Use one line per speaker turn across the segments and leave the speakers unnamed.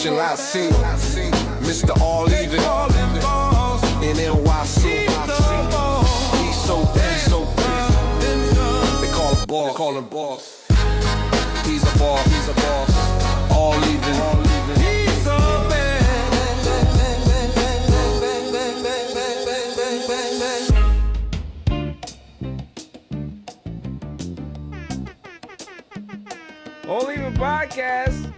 Shall I see Mr. All Even in NYC? He's so big. They call him boss. He's a boss. All even. He's so bad.
All Even Podcast.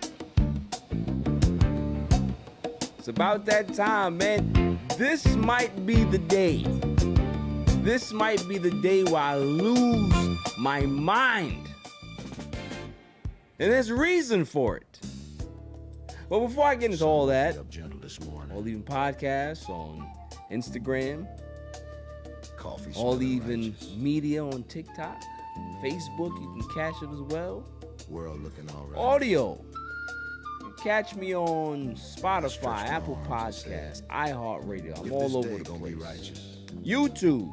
It's about that time, man. This might be the day. This might be the day where I lose my mind. And there's reason for it. But before I get into all that, All Even Podcast on Instagram, All Even Media on TikTok, Facebook, you can catch it as well.
World looking all right.
Audio. You can catch me on Spotify, Apple Podcasts, iHeartRadio. I'm all over the place. YouTube.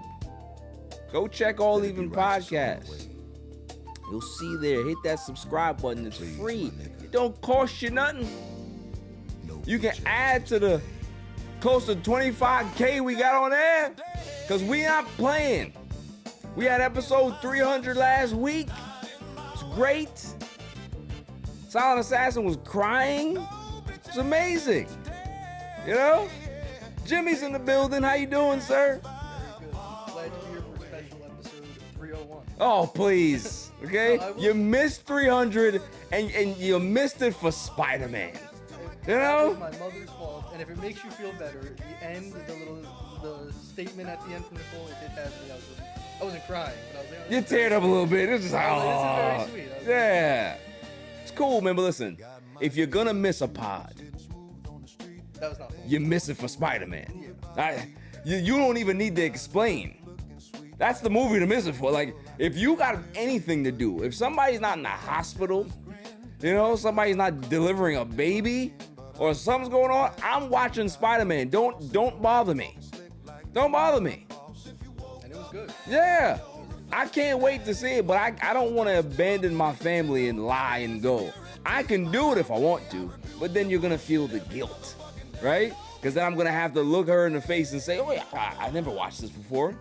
Go check All Even Podcast. You'll see there. Hit that subscribe button. It's free. It don't cost you nothing. You can add to the close to 25K we got on there, because we not playing. We had episode 300 last week. It's great. Silent Assassin was crying. It's amazing. You know? Jimmy's in the building. How you doing, sir?
Glad you're here for special episode 301.
Oh, please. Okay?
No,
You missed 300 and you missed it for Spider-Man. You know?
That was my mother's fault, and if it makes you feel better, the end, the statement at the end from Nicole, it did have me. I wasn't crying, but I was like,
You teared up a little bit. It's just like,
I was like,
oh,
this is very sweet.
yeah. It's cool, man, but listen, if you're gonna miss a pod,
That was not fun.
you miss it for Spider-Man. You don't even need to explain. That's the movie to miss it for. Like, if you got anything to do, if somebody's not in the hospital, you know, somebody's not delivering a baby, or something's going on, I'm watching Spider-Man. Don't bother me. Don't bother me.
And it was good.
Yeah. I can't wait to see it, but I don't want to abandon my family and lie and go. I can do it if I want to, but then you're going to feel the guilt, right? Because then I'm going to have to look her in the face and say, oh, yeah, I never watched this before.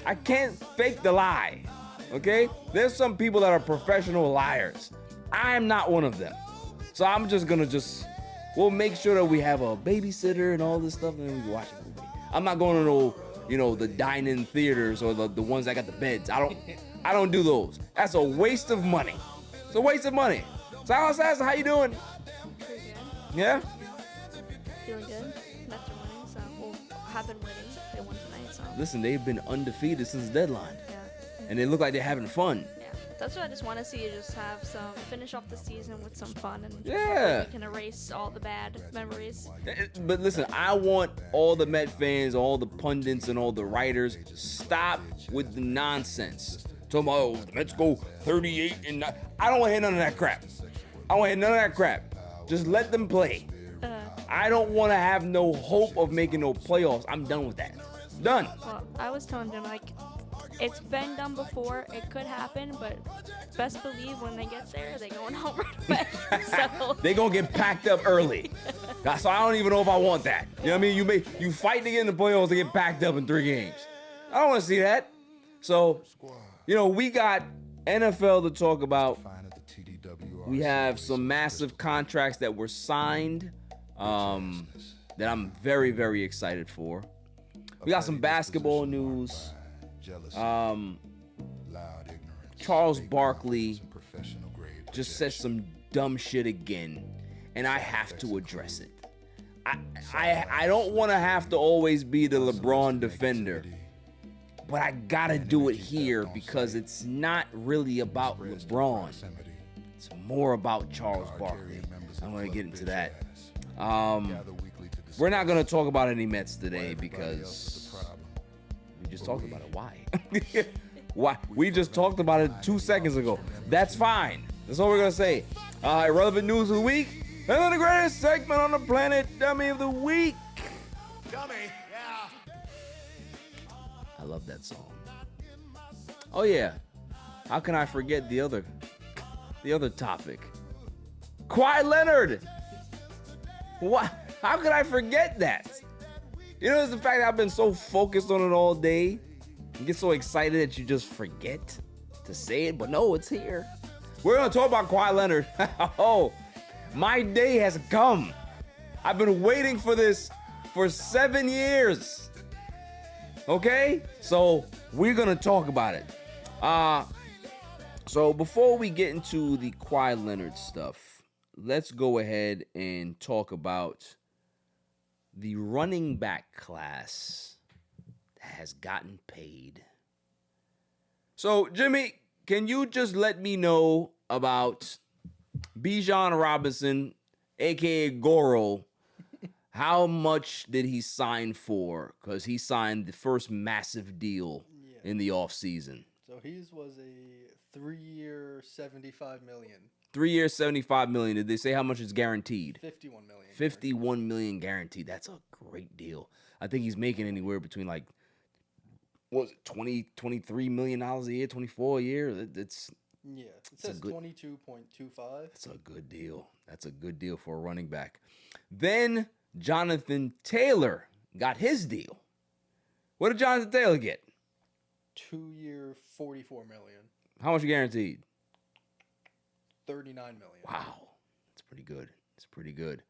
I can't fake the lie, okay? There's some people that are professional liars. I am not one of them. So I'm just going to we'll make sure that we have a babysitter and all this stuff, and then we watch a movie. I'm not going to no, you know, the dine-in theaters or the ones that got the beds. I don't do those. That's a waste of money. It's a waste of money. Silent Assassin, how you doing?
Pretty good.
Yeah?
Feeling good. Mets are winning, so well, have been winning. They won tonight, so
Listen, they've been undefeated since deadline,
yeah.
and they look like they're having fun.
Yeah. That's what I just want to see. Just have finish off the season with some fun, and
Yeah.
we can erase all the bad memories.
But listen, I want all the Met fans, all the pundits, and all the writers stop with the nonsense. Talking about, oh, the Mets go 38 and 9. I don't want to hear none of that crap. I don't want to hear none of that crap. Just let them play. I don't want to have no hope of making no playoffs. I'm done with that. Done.
Well, I was telling them, like, it's been done before. It could happen, but best believe when they get there, they're going home right away. So
They gonna get packed up early. So I don't even know if I want that. You know what I mean? You fight to get in the playoffs to get packed up in 3 games. I don't want to see that. So, you know, we got NFL to talk about. We have some massive contracts that were signed that I'm very, very excited for. We got some basketball news. Charles Barkley just said some dumb shit again, and I have to address it. I don't want to have to always be the LeBron defender, but I gotta do it here because it's not really about LeBron. It's more about Charles Barkley. I'm gonna get into that. We're not gonna talk about any Mets today because we just talked about it. Why? Why? We just talked about it 2 seconds ago. That's fine. That's all we're gonna say. Irrelevant news of the week. And then the greatest segment on the planet, Dummy of the Week.
Dummy, yeah.
I love that song. Oh yeah. How can I forget the other topic? Kawhi Leonard What? How could I forget that? You know, it's the fact that I've been so focused on it all day. You get so excited that you just forget to say it, but no, it's here. We're going to talk about Kawhi Leonard. Oh, my day has come. I've been waiting for this for 7 years. Okay? So we're going to talk about it. So before we get into the Kawhi Leonard stuff, let's go ahead and talk about the running back class that has gotten paid. So, Jimmy, can you just let me know about Bijan Robinson, a.k.a. Goro? How much did he sign for? Because he signed the first massive deal in the offseason.
So his was a 3-year, $75 million.
3 years, $75 million. Did they say how much is guaranteed?
$51 million.
$51 million guaranteed. That's a great deal. I think he's making anywhere between like, what was it, $23 million a year, 24 a year. It
says 22.25.
That's a good deal. That's a good deal for a running back. Then Jonathan Taylor got his deal. What did Jonathan Taylor get?
2-year, $44 million.
How much guaranteed?
$39 million.
Wow. That's pretty good. It's pretty good.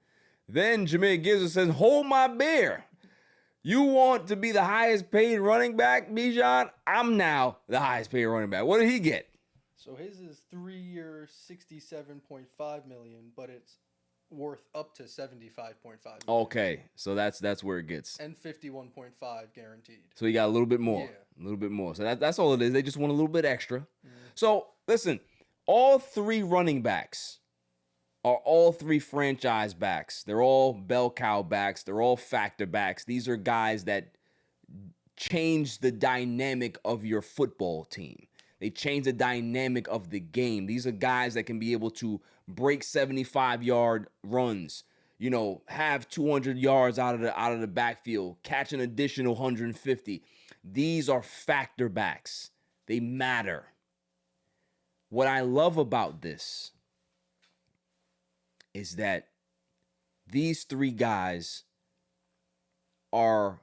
Then Jameer Gibbs says, hold my beer. You want to be the highest paid running back, Bijan? I'm now the highest paid running back. What did he get?
So his is 3-year, $67.5 million, but it's worth up to $75.5 million.
Okay, so that's where it gets.
And 51.5 guaranteed.
So he got a little bit more.
Yeah.
A little bit more. So that's all it is. They just want a little bit extra. So listen, all three running backs are all three franchise backs. They're all bell cow backs. They're all factor backs. These are guys that change the dynamic of your football team. They change the dynamic of the game. These are guys that can be able to break 75-yard runs, you know, have 200 yards out of the backfield, catch an additional 150. These are factor backs. They matter. What I love about this is that these three guys are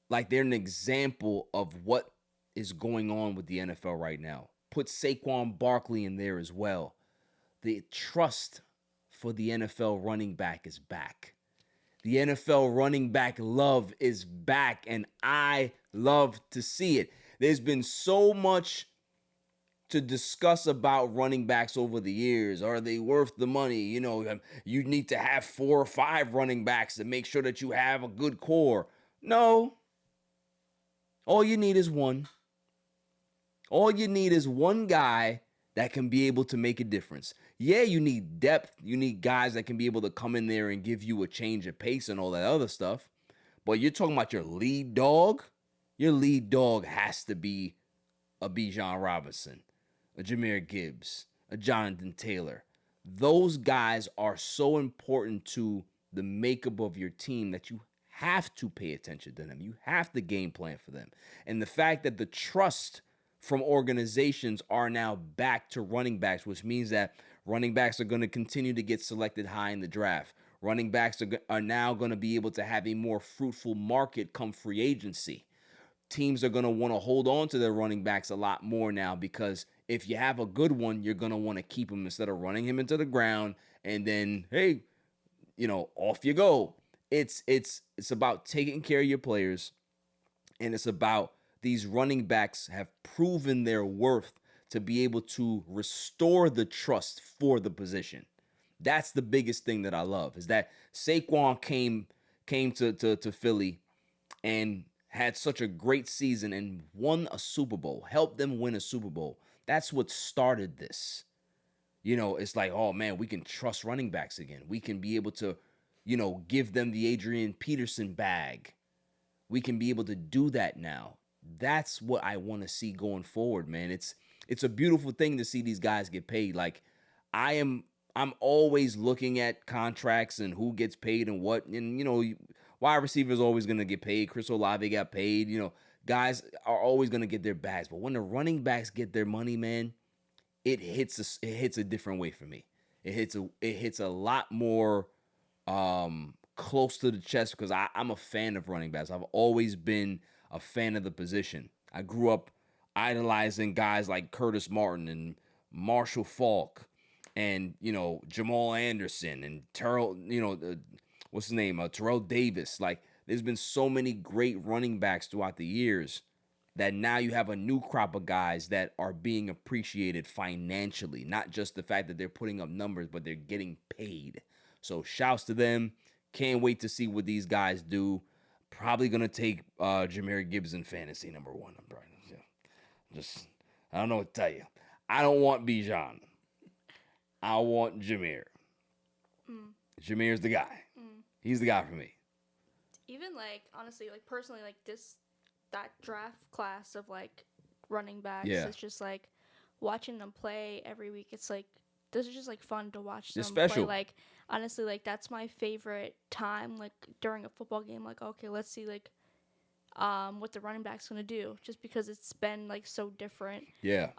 like, they're an example of what is going on with the NFL right now. Put Saquon Barkley in there as well. The trust for the NFL running back is back. The NFL running back love is back, and I love to see it. There's been so much to discuss about running backs over the years. Are they worth the money? You know, you need to have 4 or 5 running backs to make sure that you have a good core. No. All you need is one. All you need is one guy that can be able to make a difference. Yeah, you need depth. You need guys that can be able to come in there and give you a change of pace and all that other stuff. But you're talking about your lead dog? Your lead dog has to be a Bijan Robinson, a Jameer Gibbs, a Jonathan Taylor. Those guys are so important to the makeup of your team that you have to pay attention to them. You have to game plan for them. And the fact that the trust from organizations are now back to running backs, which means that running backs are going to continue to get selected high in the draft. Running backs are now going to be able to have a more fruitful market come free agency. Teams are going to want to hold on to their running backs a lot more now, because if you have a good one, you're going to want to keep him instead of running him into the ground and then, hey, you know, off you go. It's about taking care of your players, and it's about these running backs have proven their worth to be able to restore the trust for the position. That's the biggest thing that I love, is that Saquon came to Philly and had such a great season and won a Super Bowl, helped them win a Super Bowl. That's what started this. You know, it's like, oh man, we can trust running backs again. We can be able to, you know, give them the Adrian Peterson bag. We can be able to do that now. That's what I want to see going forward, man. It's a beautiful thing to see these guys get paid. Like, I'm always looking at contracts and who gets paid and what. And, you know, wide receivers always going to get paid. Chris Olave got paid. You know, guys are always going to get their bags. But when the running backs get their money, man, it hits a different way for me. It hits a lot more close to the chest because I'm a fan of running backs. I've always been a fan of the position. I grew up idolizing guys like Curtis Martin and Marshall Faulk and, Jamal Anderson and Terrell, what's his name? Terrell Davis. Like, there's been so many great running backs throughout the years that now you have a new crop of guys that are being appreciated financially. Not just the fact that they're putting up numbers, but they're getting paid. So shouts to them. Can't wait to see what these guys do. Probably going to take Jahmyr Gibbs in fantasy number 1. I'm probably, I don't know what to tell you. I don't want Bijan. I want Jahmyr. Jahmyr's the guy. He's the guy for me.
Even, honestly, personally, that draft class of, running backs, it's just, watching them play every week. It's, this is just, fun to watch them
special.
play. Honestly, that's my favorite time, during a football game. Okay, let's see, what the running back's going to do. Just because it's been, so different.
Yeah.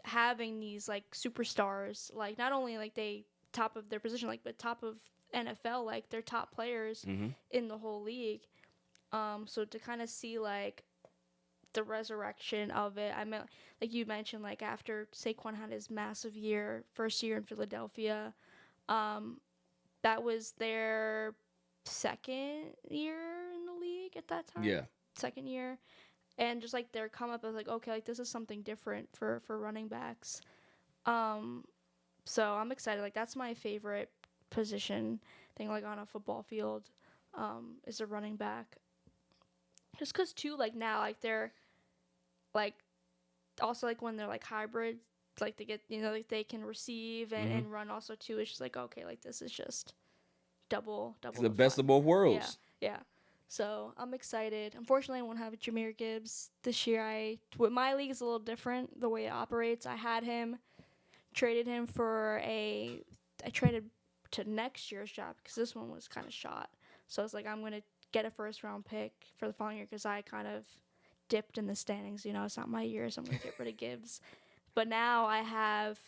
Having these, superstars, not only, they top of their position, but top of NFL, they're top players in the whole league. So to kind of see, the resurrection of it. I mean, you mentioned, after Saquon had his massive first year in Philadelphia, that was their second year in the league at that time.
Yeah.
Second year. And just, their come up as, okay, this is something different for running backs. So I'm excited. That's my favorite position thing, on a football field, is a running back. Just because, too, now, they're, also, when they're, hybrid, they get, they can receive and run also, too. It's just, okay, this is just double
It's the best of both worlds.
Yeah, yeah. So, I'm excited. Unfortunately, I won't have Jahmyr Gibbs this year. With my league, it's a little different, the way it operates. I had him, traded him I traded to next year's job because this one was kind of shot. So, it's I'm going to get a first-round pick for the following year because I kind of dipped in the standings. It's not my year, so I'm going to get rid of Gibbs. But now I have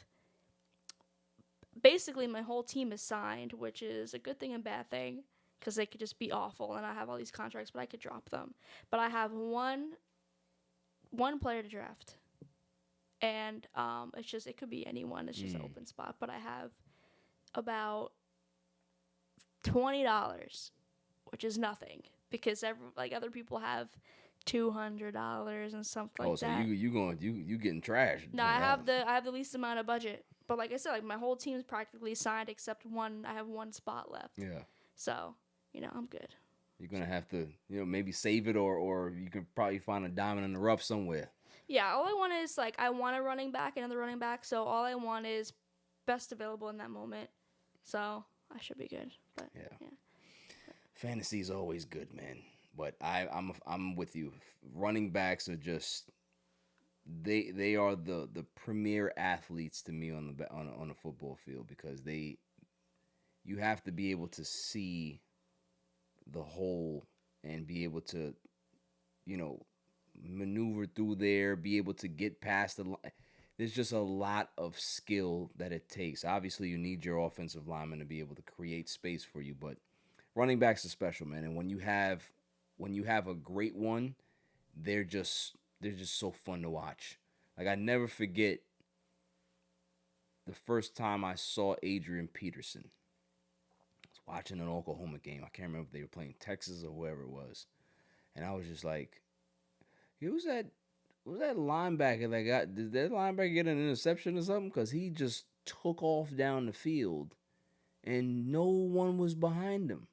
basically my whole team is signed, which is a good thing and bad thing because they could just be awful and I have all these contracts, but I could drop them. But I have one player to draft. And it could be anyone. It's just an open spot. But I have about $20, which is nothing because other people have $200 and something like that.
Oh, so you getting trashed?
No, I have the least amount of budget. But like I said, my whole team's practically signed except one. I have one spot left.
Yeah.
So I'm good.
You're gonna have to maybe save it or you can probably find a diamond in the rough somewhere.
Yeah, all I want is I want a running back, another running back. So all I want is best available in that moment. So I should be good. But yeah.
Fantasy is always good, man. But I'm with you. Running backs are just they are the premier athletes to me on a football field because you have to be able to see the whole and be able to maneuver through there, be able to get past the line. There's just a lot of skill that it takes. Obviously, you need your offensive lineman to be able to create space for you, but running backs are special, man. And when you have a great one, they're just so fun to watch. I never forget the first time I saw Adrian Peterson. I was watching an Oklahoma game. I can't remember if they were playing Texas or whoever it was. And I was just like, who's that linebacker that got, did that linebacker get an interception or something? Because he just took off down the field and no one was behind him.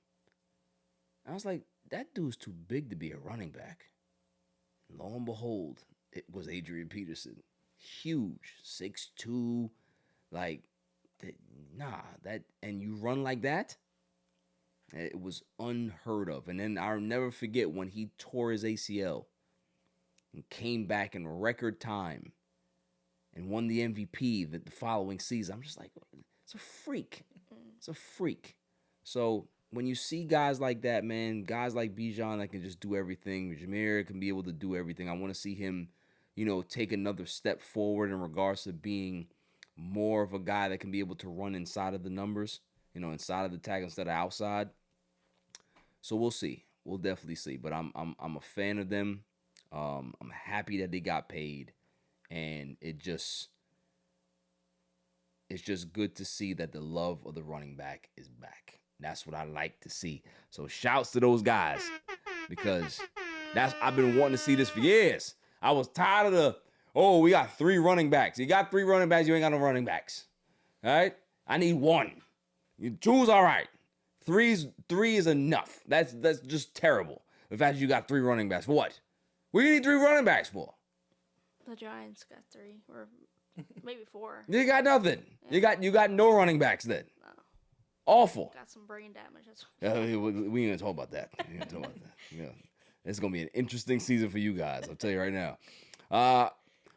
I was like, that dude's too big to be a running back. Lo and behold, it was Adrian Peterson. Huge, 6'2", and you run like that? It was unheard of. And then I'll never forget when he tore his ACL and came back in record time and won the MVP the following season. I'm just like, it's a freak. It's a freak. So when you see guys like that, man, guys like Bijan that can just do everything, Jahmyr can be able to do everything. I want to see him, take another step forward in regards to being more of a guy that can be able to run inside of the numbers. inside of the tackle instead of outside. So we'll see. We'll definitely see. But I'm a fan of them. I'm happy that they got paid, and it's just good to see that the love of the running back is back. That's what I like to see. So shouts to those guys, because I've been wanting to see this for years. I was tired of we got 3 running backs. You got 3 running backs, you ain't got no running backs. All right? I need 1. 2's all right. 3 is enough. That's just terrible. The fact that you got 3 running backs. For what? What do you need 3 running backs for?
The Giants got 3 or maybe 4.
You got nothing.
Yeah.
You got no running backs then.
No.
Awful.
Got some brain damage.
We ain't gonna talk about that. Yeah. It's gonna be an interesting season for you guys. I'll tell you right now.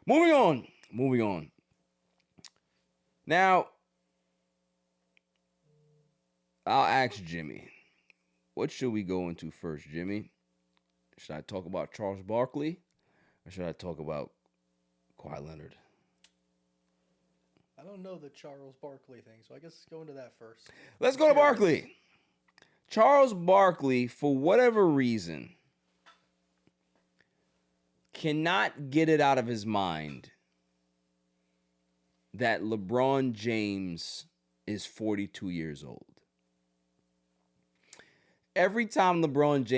Moving on. Now, I'll ask Jimmy. What should we go into first, Jimmy? Should I talk about Charles Barkley, or should I talk about Kawhi Leonard?
I don't know the Charles Barkley thing, so I guess go into that first.
Let's go to Barkley. Charles Barkley, for whatever reason, cannot get it out of his mind that LeBron James is 42 years old. Every time every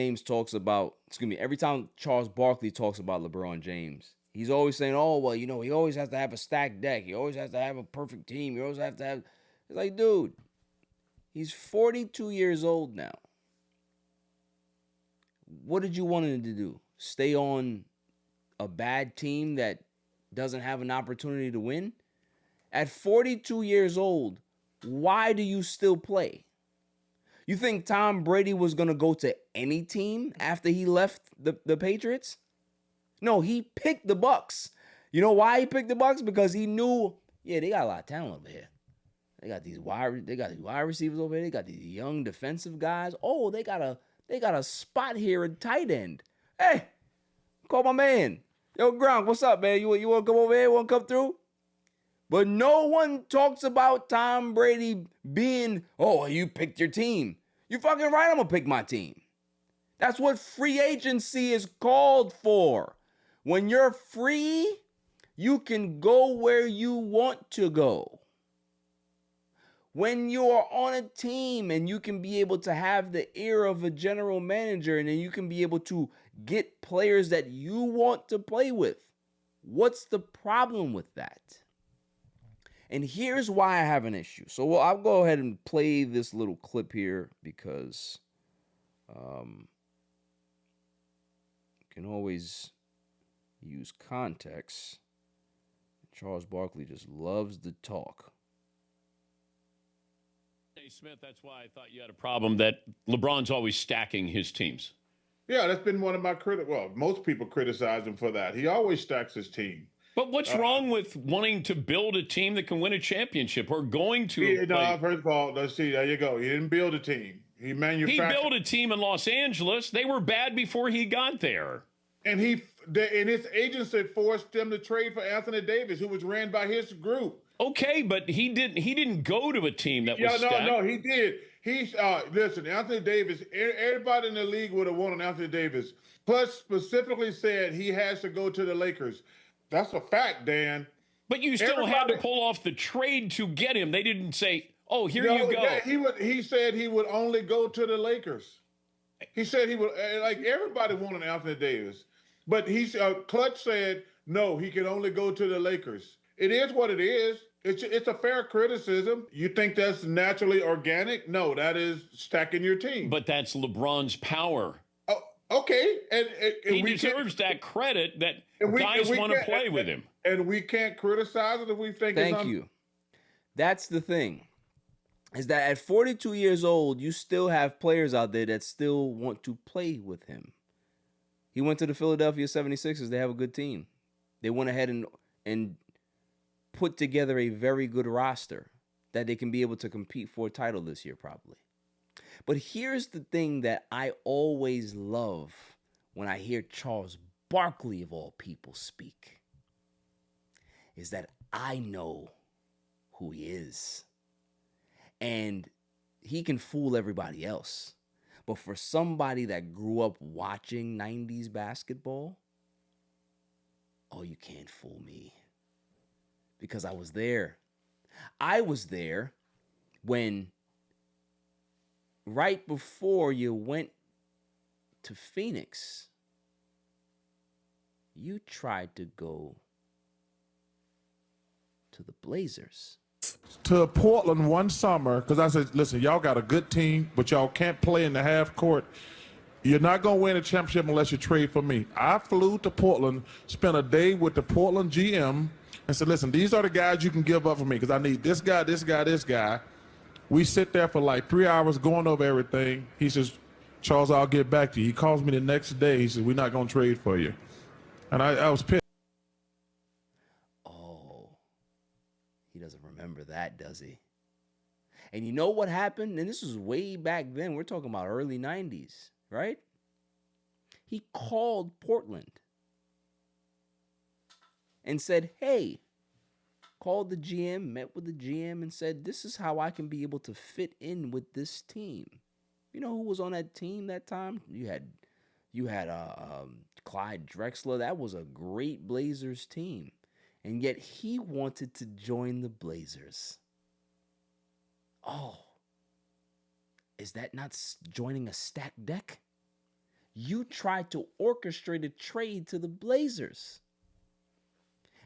time Charles Barkley talks about LeBron James, he's always saying, he always has to have a stacked deck. He always has to have a perfect team. He always has to have... It's like, dude, he's 42 years old now. What did you want him to do? Stay on a bad team that doesn't have an opportunity to win? At 42 years old, why do you still play? You think Tom Brady was going to go to any team after he left the Patriots? No, he picked the Bucks. You know why he picked the Bucks? Because he knew, they got a lot of talent over here. They got these wide receivers over here. They got these young defensive guys. Oh, they got a spot here at tight end. Hey, call my man. Yo, Gronk, what's up, man? You want to come over here? Want to come through? But no one talks about Tom Brady being, you picked your team. You fucking right, I'm going to pick my team. That's what free agency is called for. When you're free, you can go where you want to go. When you're on a team and you can be able to have the ear of a general manager, and then you can be able to get players that you want to play with. What's the problem with that? And here's why I have an issue. So I'll go ahead and play this little clip here, because you can always use context. Charles Barkley just loves to talk.
Hey, Smith, that's why I thought you had a problem that LeBron's always stacking his teams.
Yeah, that's been one of my most people criticize him for that. He always stacks his team.
But what's wrong with wanting to build a team that can win a championship or going to?
First of all, let's see. There you go. He didn't build a team. He manufactured.
He built a team in Los Angeles. They were bad before he got there.
And his agency forced them to trade for Anthony Davis, who was ran by his group.
Okay, but he didn't go to a team that was stacked.
No, he did. Listen, Anthony Davis, everybody in the league would have wanted Anthony Davis. Plus, specifically said he has to go to the Lakers. That's a fact, Dan.
But you still had to pull off the trade to get him. They didn't say, you go.
He said he would only go to the Lakers. He said he would, like everybody wanted Anthony Davis. But Clutch said, no, he can only go to the Lakers. It is what it is. It's a fair criticism. You think that's naturally organic? No, that is stacking your team.
But that's LeBron's power.
Oh, okay. And
he deserves that credit that guys want to play with him.
And we can't criticize it if we think
Thank you. That's the thing. Is that at 42 years old, you still have players out there that still want to play with him. He went to the Philadelphia 76ers. They have a good team. They went ahead and put together a very good roster that they can be able to compete for a title this year, probably. But here's the thing that I always love when I hear Charles Barkley, of all people, speak, is that I know who he is. And he can fool everybody else. But for somebody that grew up watching 90s basketball, oh, you can't fool me. Because I was there. I was there when, right before you went to Phoenix, you tried to go to the Blazers.
To Portland one summer, because I said, listen, y'all got a good team, but y'all can't play in the half court. You're not going to win a championship unless you trade for me. I flew to Portland, spent a day with the Portland GM, and said, listen, these are the guys you can give up for me, because I need this guy, this guy, this guy. We sit there for like 3 hours going over everything. He says, Charles, I'll get back to you. He calls me the next day. He says, we're not going to trade for you. And I was pissed.
Oh, he doesn't remember that, does he? And you know what happened? And this was way back then. We're talking about early 90s, right? He called Portland and said, hey, called the GM, met with the GM and said, this is how I can be able to fit in with this team. You know who was on that team that time? You had Clyde Drexler. That was a great Blazers team. And yet he wanted to join the Blazers. Oh, is that not joining a stacked deck? You tried to orchestrate a trade to the Blazers.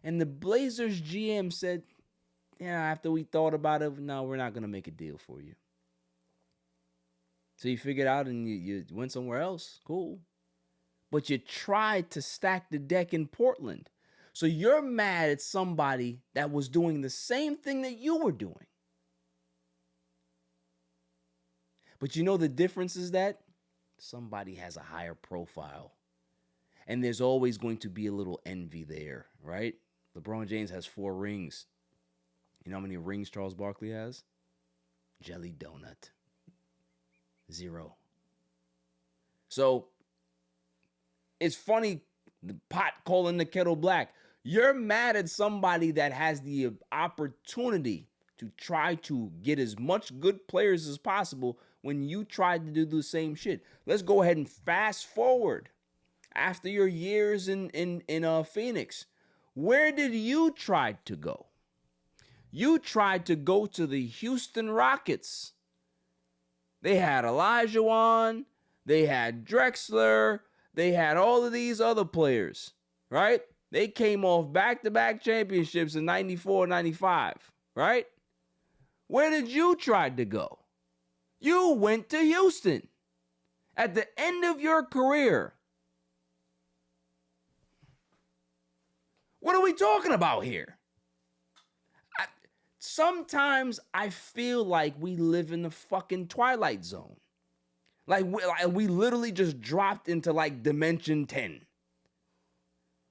And the Blazers GM said, yeah, after we thought about it, no, we're not going to make a deal for you. So you figured out and you went somewhere else. Cool. But you tried to stack the deck in Portland. So you're mad at somebody that was doing the same thing that you were doing. But you know the difference is that somebody has a higher profile. And there's always going to be a little envy there, right? LeBron James has 4 rings. You know how many rings Charles Barkley has? Jelly donut. 0. So it's funny, the pot calling the kettle black. You're mad at somebody that has the opportunity to try to get as much good players as possible when you tried to do the same shit. Let's go ahead and fast forward. After your years in Phoenix, where did you try to go? You tried to go to the Houston Rockets. They had Olajuwon, they had Drexler, they had all of these other players, right? They came off back-to-back championships in 94, 95, right? Where did you try to go? You went to Houston. At the end of your career. What are we talking about here? Sometimes I feel like we live in the fucking Twilight Zone. Like we literally just dropped into like dimension 10.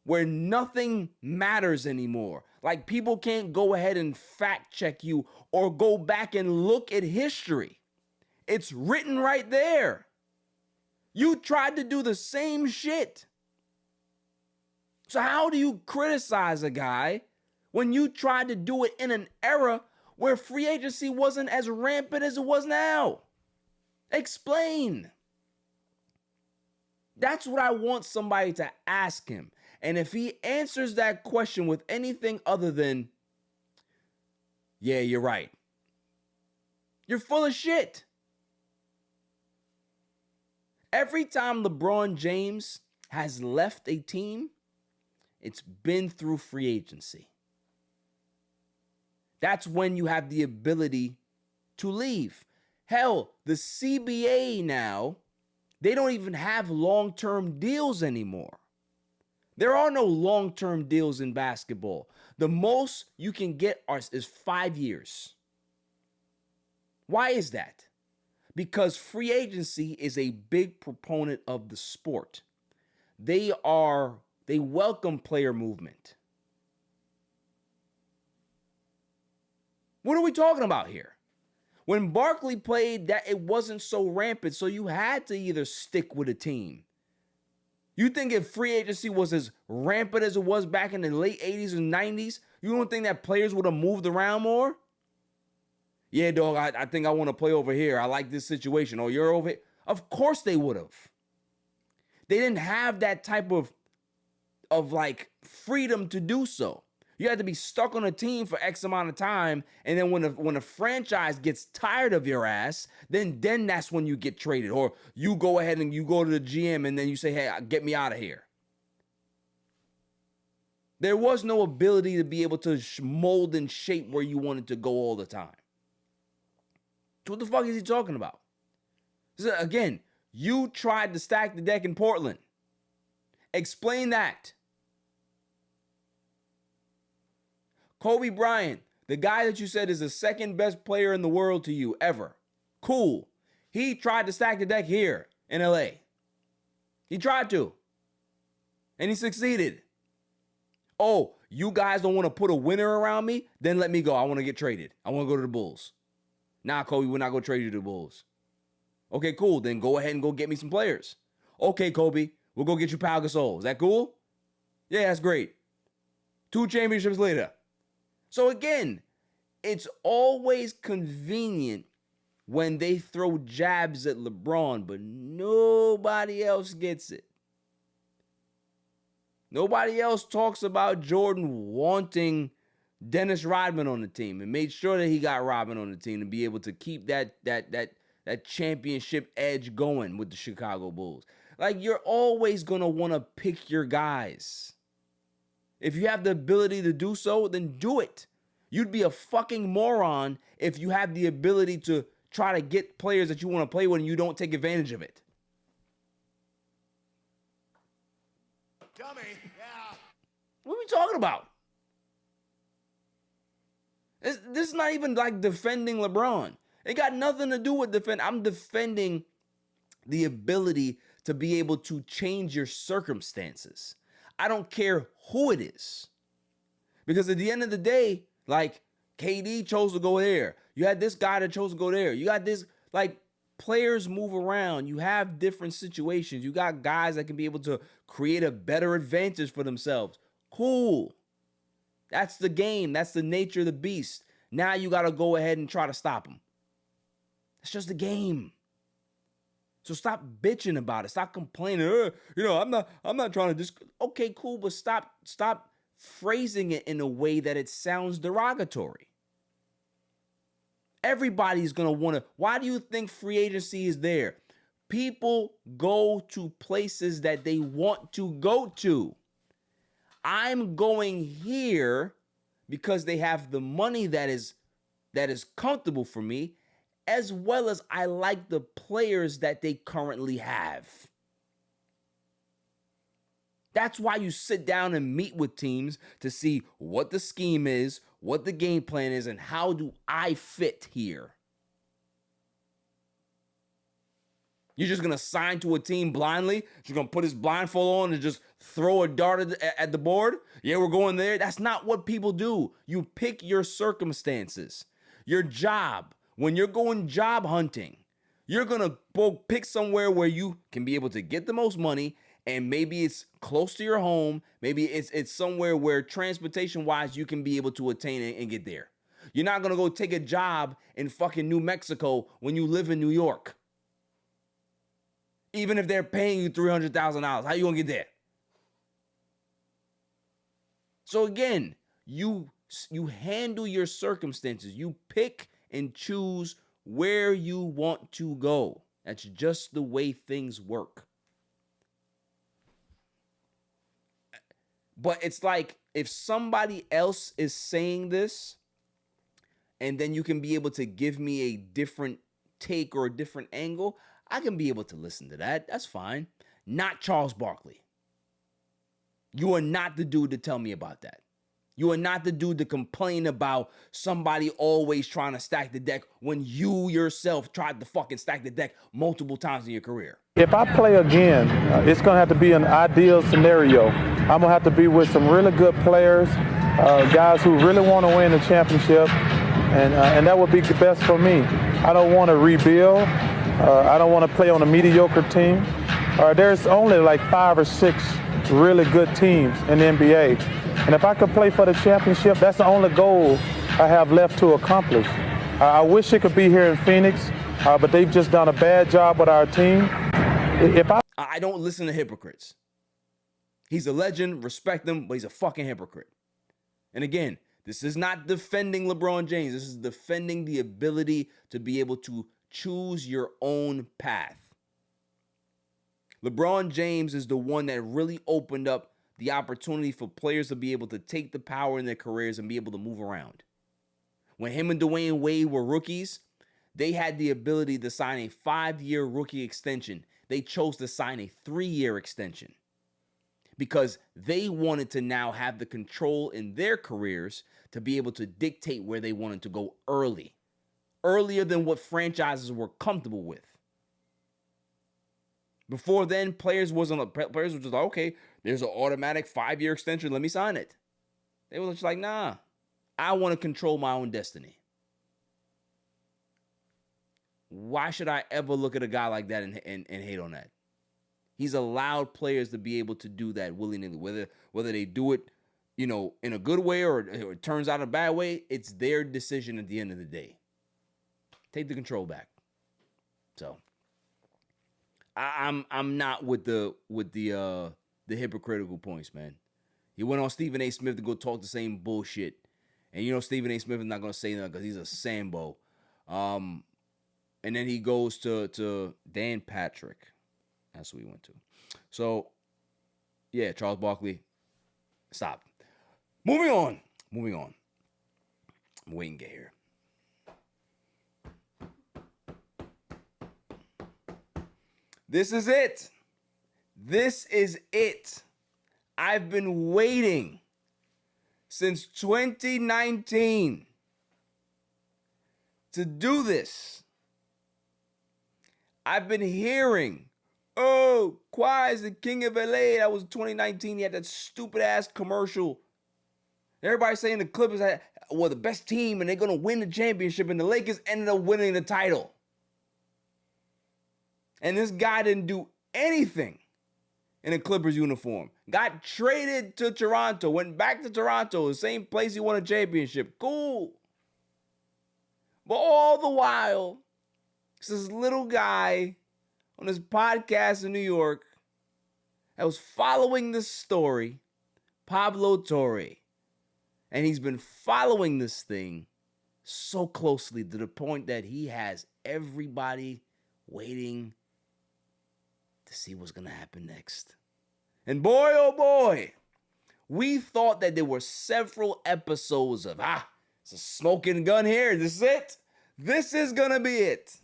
Where nothing matters anymore. Like people can't go ahead and fact check you or go back and look at history. It's written right there. You tried to do the same shit. So how do you criticize a guy when you tried to do it in an era where free agency wasn't as rampant as it was now? Explain. That's what I want somebody to ask him. And if he answers that question with anything other than, yeah, you're right, you're full of shit. Every time LeBron James has left a team, it's been through free agency. That's when you have the ability to leave. Hell, the CBA now, they don't even have long-term deals anymore. There are no long-term deals in basketball. The most you can get is 5 years. Why is that? Because free agency is a big proponent of the sport. They welcome player movement. What are we talking about here? When Barkley played, that it wasn't so rampant, so you had to either stick with a team. You think if free agency was as rampant as it was back in the late 80s and 90s, you don't think that players would have moved around more? Yeah, dog, I think I want to play over here. I like this situation. Or you're over here. Of course they would have. They didn't have that type of like freedom to do so. You had to be stuck on a team for X amount of time, and then when a franchise gets tired of your ass, then that's when you get traded, or you go ahead and you go to the GM and then you say, hey, get me out of here. There was no ability to be able to mold and shape where you wanted to go all the time. So what the fuck is he talking about? So again, you tried to stack the deck in Portland. Explain that. Kobe Bryant, the guy that you said is the second best player in the world to you ever. Cool. He tried to stack the deck here in LA. He tried to. And he succeeded. Oh, you guys don't want to put a winner around me? Then let me go. I want to get traded. I want to go to the Bulls. Nah, Kobe, we're not going to trade you to the Bulls. Okay, cool. Then go ahead and go get me some players. Okay, Kobe, we'll go get you Pau Gasol. Is that cool? Yeah, that's great. 2 championships later. So again, it's always convenient when they throw jabs at LeBron, but nobody else gets it. Nobody else talks about Jordan wanting Dennis Rodman on the team and made sure that he got Rodman on the team to be able to keep that championship edge going with the Chicago Bulls. Like, you're always going to want to pick your guys. If you have the ability to do so, then do it. You'd be a fucking moron if you have the ability to try to get players that you want to play with and you don't take advantage of it.
Dummy, yeah.
What are we talking about? This is not even like defending LeBron. It got nothing to do with defend. I'm defending the ability to be able to change your circumstances. I don't care who it is. Because at the end of the day, like, KD chose to go there. You had this guy that chose to go there. You got this, like, players move around. You have different situations. You got guys that can be able to create a better advantage for themselves. Cool. That's the game. That's the nature of the beast. Now you got to go ahead and try to stop them. It's just a game. So stop bitching about it. Stop complaining. I'm not trying to okay, cool, but stop phrasing it in a way that it sounds derogatory. Everybody's going to want to. Why do you think free agency is there? People go to places that they want to go to. I'm going here because they have the money that is comfortable for me, as well as I like the players that they currently have. That's why you sit down and meet with teams to see what the scheme is, what the game plan is, and how do I fit here. You're just going to sign to a team blindly? You're going to put his blindfold on and just throw a dart at the board? Yeah, we're going there. That's not what people do. You pick your circumstances. Your job. When you're going job hunting, you're going to pick somewhere where you can be able to get the most money, and maybe it's close to your home. Maybe it's somewhere where transportation-wise you can be able to attain and get there. You're not going to go take a job in fucking New Mexico when you live in New York. Even if they're paying you $300,000, how you going to get there? So again, you handle your circumstances. You pick and choose where you want to go. That's just the way things work. But it's like, if somebody else is saying this, and then you can be able to give me a different take or a different angle, I can be able to listen to that. That's fine. Not Charles Barkley. You are not the dude to tell me about that. You are not the dude to complain about somebody always trying to stack the deck when you yourself tried to fucking stack the deck multiple times in your career.
If I play again, it's going to have to be an ideal scenario. I'm going to have to be with some really good players, guys who really want to win the championship, and that would be the best for me. I don't want to rebuild. I don't want to play on a mediocre team. There's only like 5 or 6 really good teams in the NBA. And if I could play for the championship, that's the only goal I have left to accomplish. I wish it could be here in Phoenix, but they've just done a bad job with our team.
I don't listen to hypocrites. He's a legend, respect him, but he's a fucking hypocrite. And again, this is not defending LeBron James. This is defending the ability to be able to choose your own path. LeBron James is the one that really opened up the opportunity for players to be able to take the power in their careers and be able to move around. When him and Dwayne Wade were rookies, they had the ability to sign a 5-year rookie extension. They chose to sign a 3-year extension because they wanted to now have the control in their careers to be able to dictate where they wanted to go earlier than what franchises were comfortable with. Before then, players were just like, okay, there's an automatic 5-year extension. Let me sign it. They were just like, nah, I want to control my own destiny. Why should I ever look at a guy like that and hate on that? He's allowed players to be able to do that willy-nilly. Whether they do it, in a good way or it turns out a bad way, it's their decision at the end of the day. Take the control back. So I'm not with the hypocritical points, man. He went on Stephen A. Smith to go talk the same bullshit. And Stephen A. Smith is not gonna say nothing because he's a Sambo. And then he goes to Dan Patrick. That's who he went to. So, yeah, Charles Barkley. Stop. Moving on. I'm waiting to get here. This is it. I've been waiting since 2019 to do this. I've been hearing, Kawhi is the king of LA. That was 2019. He had that stupid ass commercial. Everybody saying the Clippers were the best team and they're going to win the championship, and the Lakers ended up winning the title. And this guy didn't do anything in a Clippers uniform. Got traded to Toronto, went back to Toronto, the same place he won a championship. Cool. But all the while, this little guy on this podcast in New York that was following this story, Pablo Torre. And he's been following this thing so closely to the point that he has everybody waiting to see what's going to happen next. And boy, oh boy, we thought that there were several episodes of, it's a smoking gun here. This is it. This is going to be it.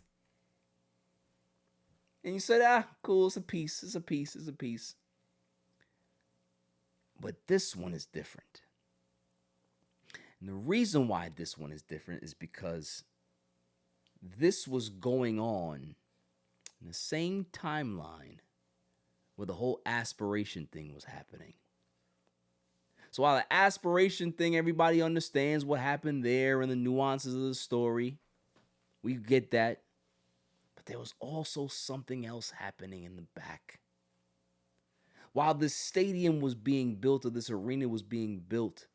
And you said, cool, it's a piece. But this one is different. And the reason why this one is different is because this was going on in the same timeline where the whole aspiration thing was happening. So while the aspiration thing, everybody understands what happened there and the nuances of the story. We get that. But there was also something else happening in the back. While this stadium was being built, or this arena was being built,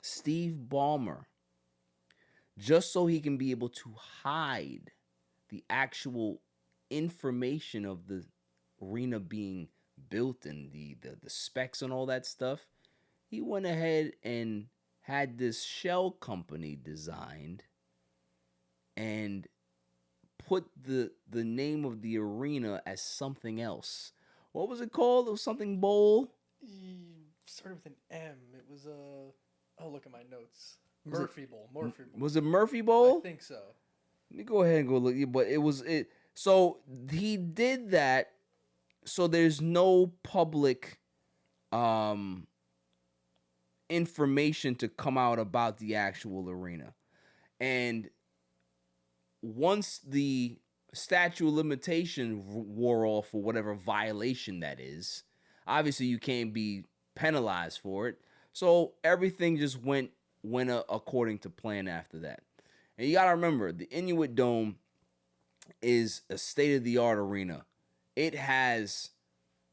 Steve Ballmer, just so he can be able to hide the actual information of the arena being built and the specs and all that stuff, he went ahead and had this shell company designed and put the name of the arena as something else. What was it called? It was something Bowl?
Started with an M. It was I'll look at my notes. Murphy Bowl.
Was it Murphy Bowl?
I think so.
Let me go ahead and go look. But it was it. So he did that so there's no public information to come out about the actual arena. And once the statute of limitation wore off for whatever violation that is, obviously you can't be penalized for it. So everything just went according to plan after that. And you got to remember, the Inuit Dome is a state-of-the-art arena. It has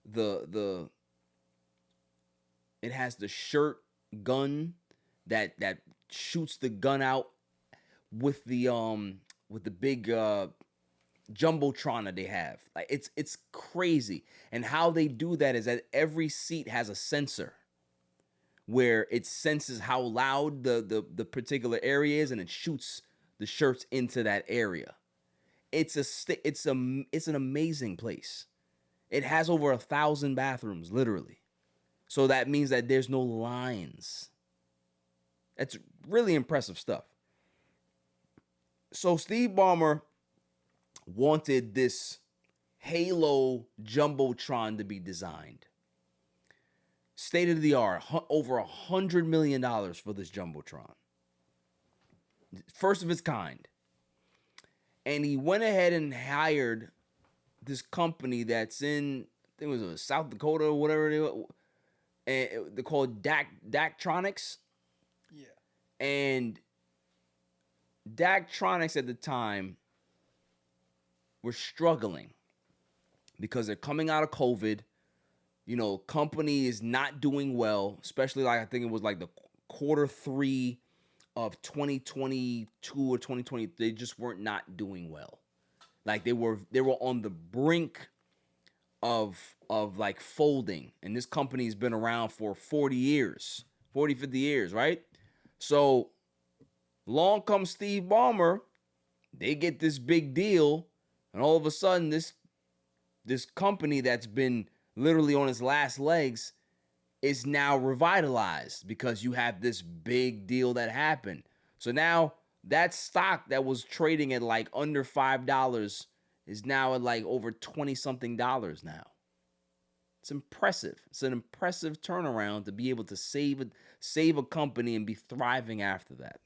the shirt gun that shoots the gun out with the big jumbotron that they have. Like it's crazy. And how they do that is that every seat has a sensor where it senses how loud the particular area is, and it shoots the shirts into that area. It's an amazing place. It has over 1,000 bathrooms, literally. So that means that there's no lines. That's really impressive stuff. So Steve Ballmer wanted this Halo Jumbotron to be designed. State of the art, over $100 million for this Jumbotron. First of its kind. And he went ahead and hired this company that's in, I think it was South Dakota or whatever they were. And they're called Daktronics.
Yeah.
And Daktronics at the time were struggling because they're coming out of COVID. You know, company is not doing well, especially like I think it was like the Q3 of 2022 or 2020. They just weren't not doing well. Like they were on the brink of like folding. And this company's been around for 40 years, 50 years, right? So along comes Steve Ballmer. They get this big deal, and all of a sudden this company that's been literally on its last legs is now revitalized because you have this big deal that happened. So now that stock that was trading at like under $5 is now at like over 20-something dollars now. It's impressive. It's an impressive turnaround to be able to save a company and be thriving after that.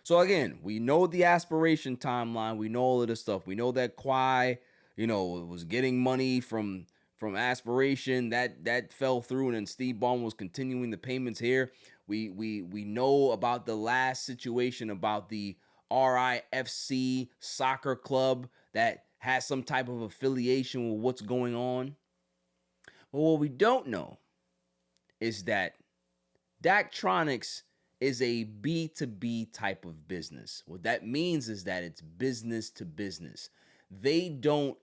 So again, we know the aspiration timeline. We know all of this stuff. We know that Kawhi, was getting money from aspiration. That fell through, and then Steve Ballmer was continuing the payments here. We know about the last situation about the RIFC soccer club that has some type of affiliation with what's going on. But what we don't know is that Daktronics is a B2B type of business. What that means is that it's business to business. They don't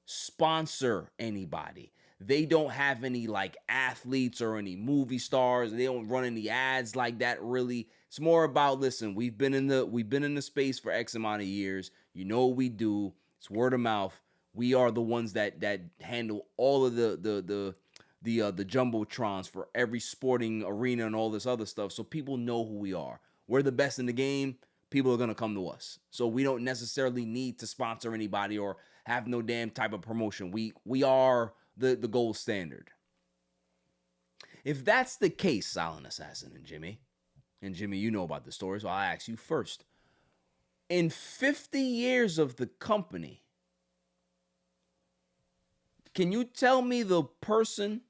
sponsor anybody. They don't have any like athletes or any movie stars. They don't run any ads like that really. It's more about, listen, we've been in the space for X amount of years. You know what we do. It's word of mouth. We are the ones that handle all of the jumbotrons for every sporting arena and all this other stuff, so people know who we are. We're the best in the game. People are gonna come to us. So we don't necessarily need to sponsor anybody or have no damn type of promotion. We are the gold standard. If that's the case, Silent Assassin and Jimmy, you know about the story, so I'll ask you first. In 50 years of the company, can you tell me the person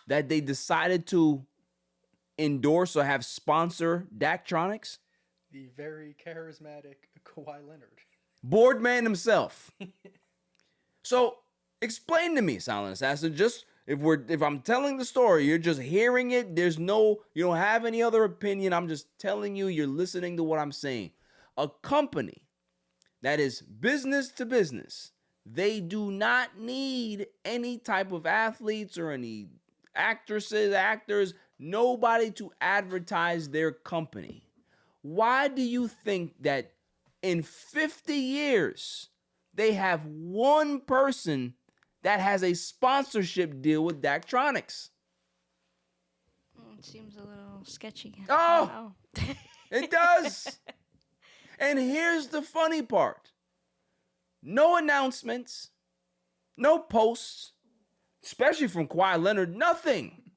that they decided to endorse or have sponsor Daktronics?
The very charismatic Kawhi Leonard.
Board man himself. So explain to me, Silent Assassin, just if I'm telling the story, you're just hearing it, you don't have any other opinion, I'm just telling you, you're listening to what I'm saying. A company that is business to business, they do not need any type of athletes or any actresses, actors, nobody to advertise their company. Why do you think that in 50 years, they have one person that has a sponsorship deal with Daktronics?
It seems a little sketchy.
Oh, it does. And here's the funny part. No announcements, no posts, especially from Kawhi Leonard, nothing.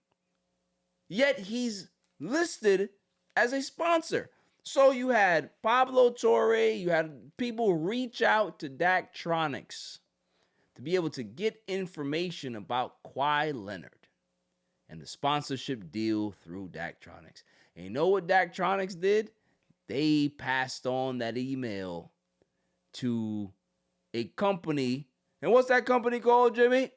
Yet he's listed as a sponsor. So you had Pablo Torre, you had people reach out to Daktronics to be able to get information about Kawhi Leonard and the sponsorship deal through Daktronics. And you know what Daktronics did? They passed on that email to a company. And what's that company called, Jimmy?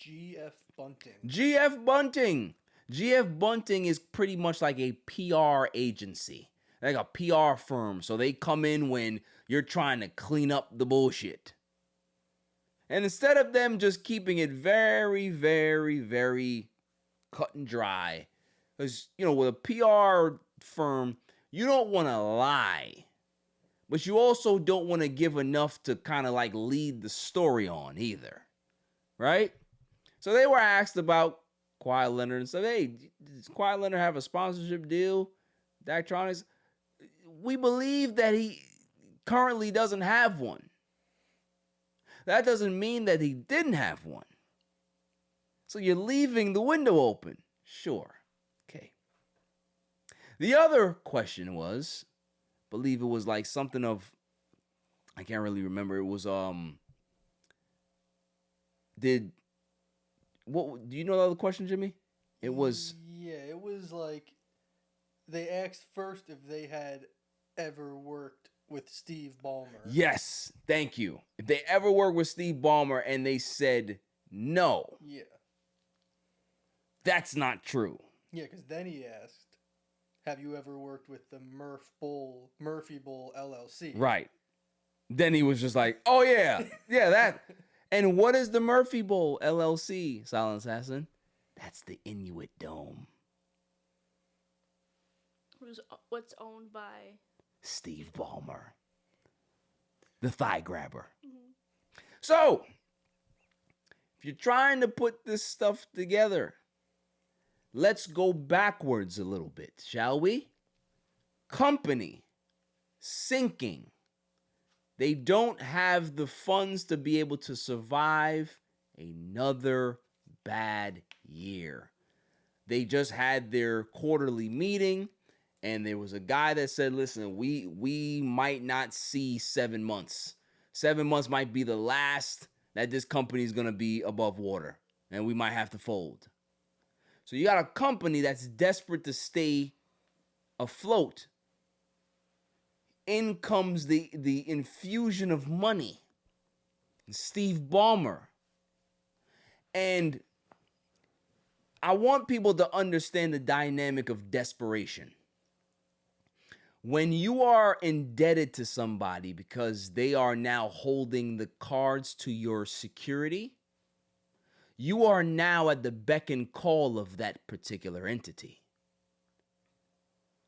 GF Bunting.
GF Bunting. GF Bunting is pretty much like a PR agency. like a PR firm. So they come in when you're trying to clean up the bullshit. And instead of them just keeping it very, very, very cut and dry, because, you know, with a PR firm, you don't want to lie, but you also don't want to give enough to kind of like lead the story on either, right? So they were asked about Kawhi Leonard and said, hey, does Kawhi Leonard have a sponsorship deal? Daktronics? We believe that he currently doesn't have one. That doesn't mean that he didn't have one. So you're leaving the window open. Sure. Okay. The other question was, I believe it was like something of, I can't really remember. It was, do you know the other question, Jimmy? It was.
Yeah, it was like, they asked first if they had ever worked with Steve Ballmer.
Yes, thank you. If they ever worked with Steve Ballmer, and they said no.
Yeah.
That's not true.
Yeah, because then he asked, have you ever worked with the Murphy Bowl LLC?
Right. Then he was just like, oh yeah, yeah, that. And what is the Murphy Bowl LLC, Silent Assassin? That's the Inuit Dome.
What's owned by?
Steve Ballmer. The thigh grabber. Mm-hmm. So, if you're trying to put this stuff together, let's go backwards a little bit, shall we? Company sinking. They don't have the funds to be able to survive another bad year. They just had their quarterly meeting, and there was a guy that said, listen, we might not see 7 months. 7 months might be the last that this company is going to be above water, and we might have to fold. So you got a company that's desperate to stay afloat. In comes the infusion of money. Steve Ballmer. And I want people to understand the dynamic of desperation. When you are indebted to somebody because they are now holding the cards to your security, you are now at the beck and call of that particular entity.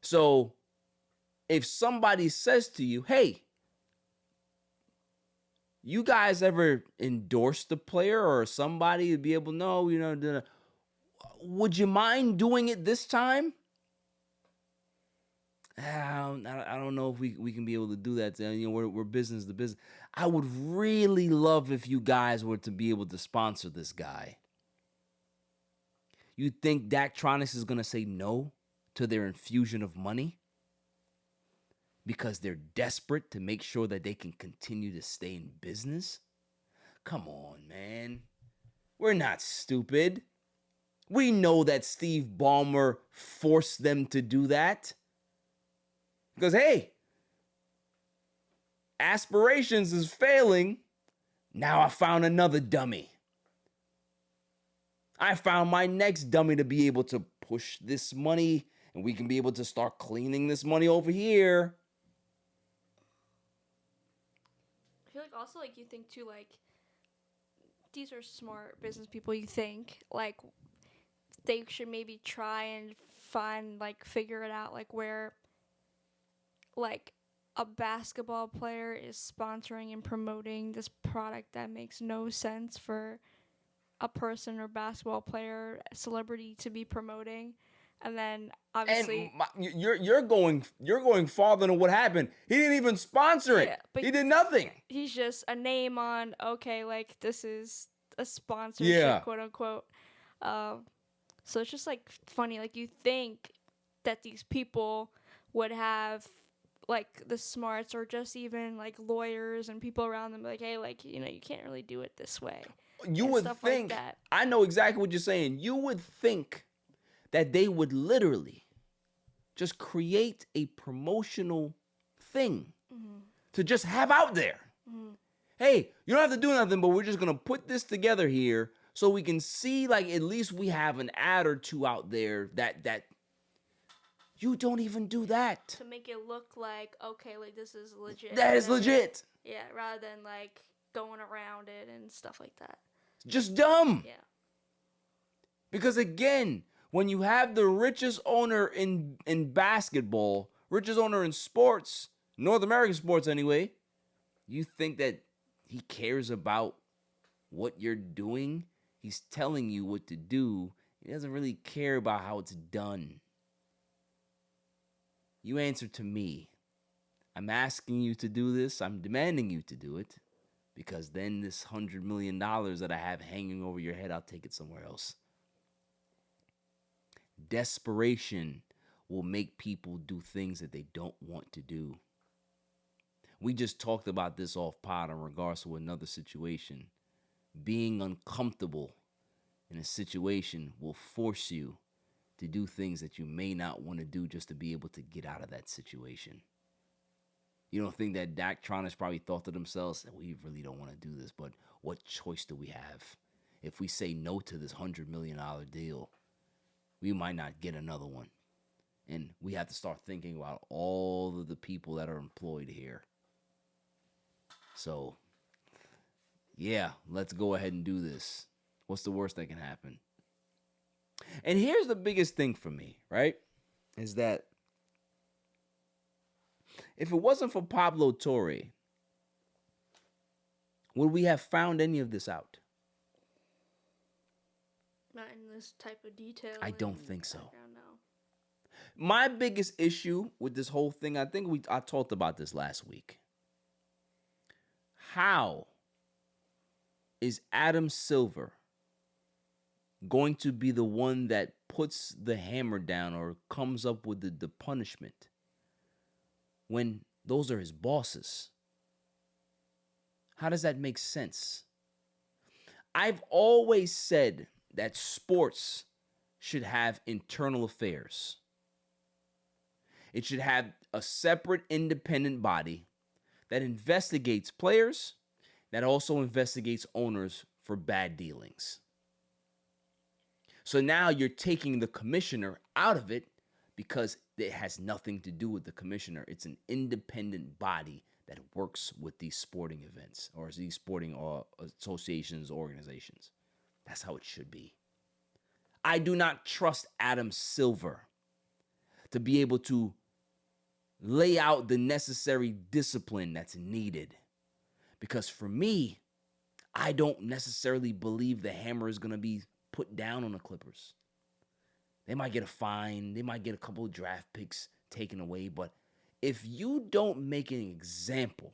So if somebody says to you, hey, you guys ever endorsed the player or somebody to be able to know, you know, would you mind doing it this time? I don't know if we can be able to do that. You know, we're business to business. I would really love if you guys were to be able to sponsor this guy. You think Daktronics is going to say no to their infusion of money? Because they're desperate to make sure that they can continue to stay in business? Come on, man. We're not stupid. We know that Steve Ballmer forced them to do that. Because, hey, aspirations is failing. Now I found another dummy. I found my next dummy to be able to push this money, and we can be able to start cleaning this money over here.
I feel like also, like, you think, too, like, these are smart business people, you think. Like, they should maybe try and find, like, figure it out, like, where, like, a basketball player is sponsoring and promoting this product that makes no sense for a person or basketball player, celebrity to be promoting. And then obviously,
and you're going farther than what happened. He didn't even sponsor it. Yeah, he did nothing.
He's just a name on, okay, like, this is a sponsorship, quote unquote. So it's just, like, funny. Like, you think that these people would have, like, the smarts, or just even, like, lawyers and people around them, like, hey, like, you know, you can't really do it this way.
You would think, like that. I know exactly what you're saying. You would think that they would literally just create a promotional thing to just have out there. Mm-hmm. Hey, you don't have to do nothing, but we're just going to put this together here so we can see, like, at least we have an ad or two out there that You don't even do that.
To make it look like, okay, like this is legit.
That is legit.
Yeah, rather than like going around it and stuff like that.
Just dumb.
Yeah.
Because again, when you have the richest owner in basketball, richest owner in sports, North American sports anyway, you think that he cares about what you're doing? He's telling you what to do. He doesn't really care about how it's done. You answer to me. I'm asking you to do this. I'm demanding you to do it. Because then this $100 million that I have hanging over your head, I'll take it somewhere else. Desperation will make people do things that they don't want to do. We just talked about this off pod in regards to another situation. Being uncomfortable in a situation will force you to do things that you may not want to do just to be able to get out of that situation. You don't think that Daktronics probably thought to themselves, we really don't want to do this, but what choice do we have? If we say no to this $100 million deal, we might not get another one. And we have to start thinking about all of the people that are employed here. So, yeah, let's go ahead and do this. What's the worst that can happen? And here's the biggest thing for me, right? Is that if it wasn't for Pablo Torre, would we have found any of this out?
Not in this type of detail.
I don't think so.
No.
My biggest issue with this whole thing, I think I talked about this last week. How is Adam Silver going to be the one that puts the hammer down or comes up with the punishment when those are his bosses? How does that make sense? I've always said that sports should have internal affairs. It should have a separate independent body that investigates players, that also investigates owners for bad dealings. So now you're taking the commissioner out of it because it has nothing to do with the commissioner. It's an independent body that works with these sporting events or these sporting associations, organizations. That's how it should be. I do not trust Adam Silver to be able to lay out the necessary discipline that's needed. Because for me, I don't necessarily believe the hammer is going to be put down on the Clippers. They might get a fine. They might get a couple of draft picks taken away. But if you don't make an example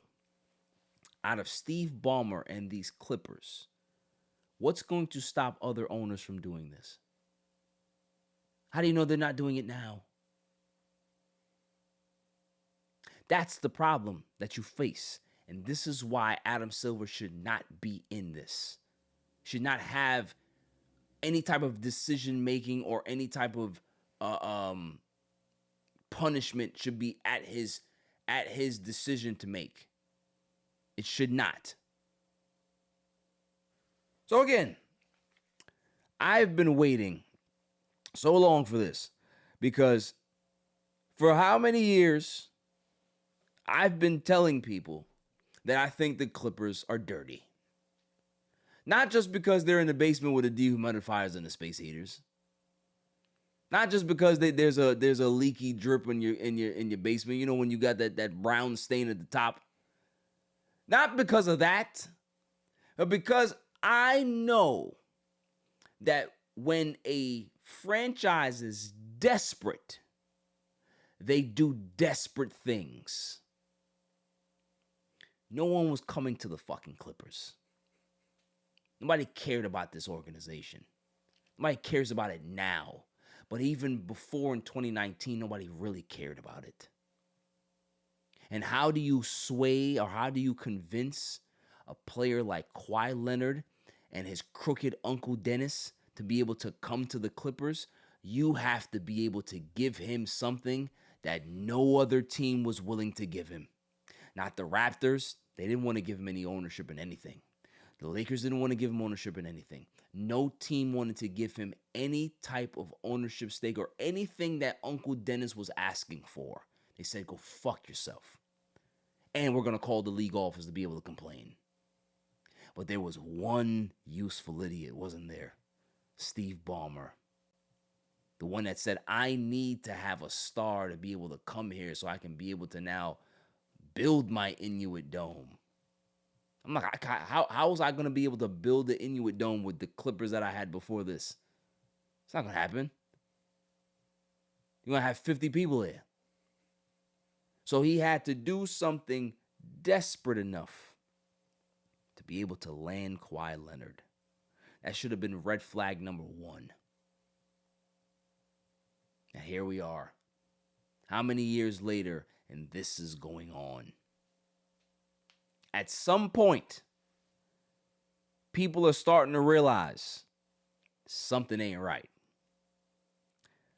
out of Steve Ballmer and these Clippers, what's going to stop other owners from doing this? How do you know they're not doing it now? That's the problem that you face. And this is why Adam Silver should not be in this. Should not have any type of decision making or any type of punishment should be at his decision to make. It should not. So again, I've been waiting so long for this because for how many years I've been telling people that I think the Clippers are dirty. Not just because they're in the basement with the dehumidifiers and the space heaters. Not just because there's a leaky drip in your basement. You know, when you got that brown stain at the top. Not because of that, but because I know that when a franchise is desperate, they do desperate things. No one was coming to the fucking Clippers. Nobody cared about this organization. Nobody cares about it now. But even before in 2019, nobody really cared about it. And how do you sway or how do you convince a player like Kawhi Leonard and his crooked Uncle Dennis to be able to come to the Clippers? You have to be able to give him something that no other team was willing to give him. Not the Raptors. They didn't want to give him any ownership in anything. The Lakers didn't want to give him ownership in anything. No team wanted to give him any type of ownership stake or anything that Uncle Dennis was asking for. They said, go fuck yourself. And we're going to call the league office to be able to complain. But there was one useful idiot, wasn't there? Steve Ballmer. The one that said, I need to have a star to be able to come here so I can be able to now build my Inuit Dome. I'm like, how was I going to be able to build the Inuit Dome with the Clippers that I had before this? It's not going to happen. You're going to have 50 people there. So he had to do something desperate enough to be able to land Kawhi Leonard. That should have been red flag number 1. Now here we are. How many years later, and this is going on? At some point, people are starting to realize something ain't right.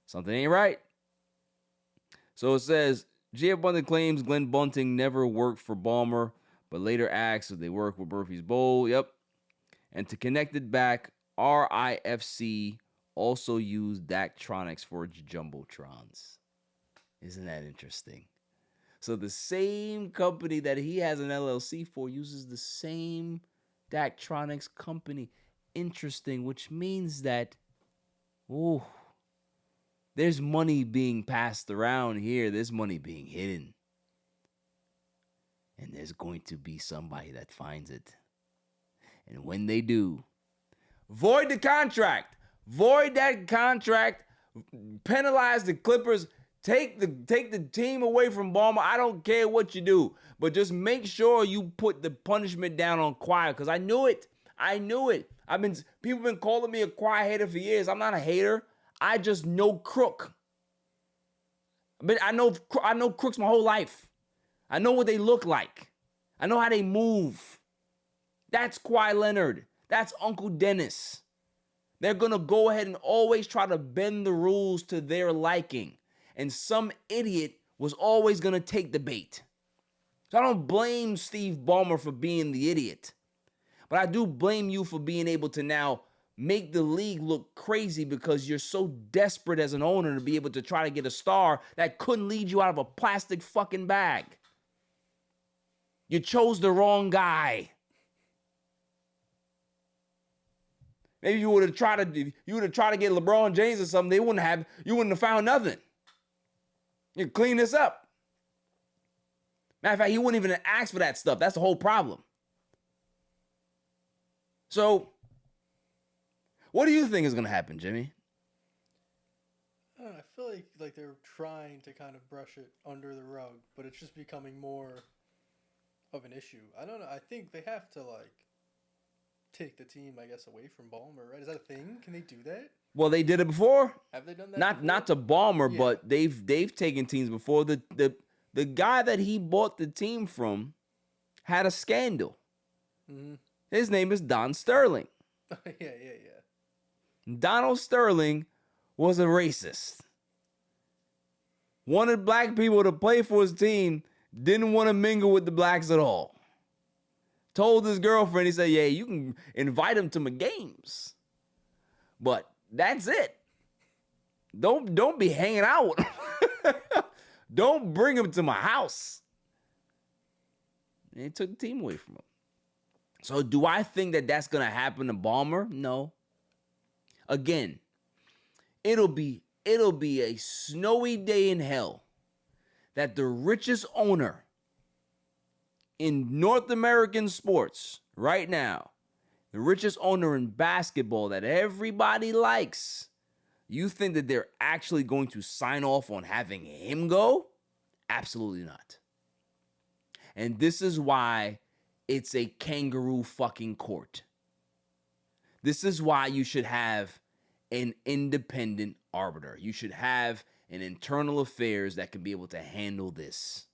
Something ain't right. So it says, J.F. Bunting claims Glenn Bunting never worked for Ballmer, but later asks if they work with Murphy's Bowl. Yep. And to connect it back, RIFC also used Daktronics for its Jumbotrons. Isn't that interesting? So the same company that he has an LLC for uses the same Daktronics company. Interesting, which means that, there's money being passed around here. There's money being hidden. And there's going to be somebody that finds it. And when they do, void the contract. Void that contract. Penalize the Clippers. Take the team away from Ballmer. I don't care what you do. But just make sure you put the punishment down on Kawhi. Because I knew it. People been calling me a Kawhi hater for years. I'm not a hater. I just know crook. But I know crooks my whole life. I know what they look like. I know how they move. That's Kawhi Leonard. That's Uncle Dennis. They're going to go ahead and always try to bend the rules to their liking. And some idiot was always going to take the bait. So I don't blame Steve Ballmer for being the idiot. But I do blame you for being able to now make the league look crazy because you're so desperate as an owner to be able to try to get a star that couldn't lead you out of a plastic fucking bag. You chose the wrong guy. Maybe you would have tried to get LeBron James or something. You wouldn't have found nothing. You clean this up. Matter of fact, he wouldn't even ask for that stuff. That's the whole problem. So, what do you think is going to happen, Jimmy?
I feel like they're trying to kind of brush it under the rug, but it's just becoming more of an issue. I don't know. I think they have to take the team, I guess, away from Ballmer, right? Is that a thing? Can they do that?
Well, they did it before.
Have they done that?
Not to Ballmer, but they've taken teams before. The guy that he bought the team from had a scandal. Mm-hmm. His name is Don Sterling.
Yeah.
Donald Sterling was a racist. Wanted black people to play for his team, didn't want to mingle with the blacks at all. Told his girlfriend, he said, yeah, you can invite him to my games. But that's it. Don't be hanging out with him. Don't bring him to my house. And he took the team away from him. So do I think that that's going to happen to Ballmer? No. Again, it'll be a snowy day in hell that the richest owner in North American sports right now, the richest owner in basketball that everybody likes, you think that they're actually going to sign off on having him go? Absolutely not. And this is why it's a kangaroo fucking court. This is why you should have an independent arbiter. You should have an internal affairs that can be able to handle this.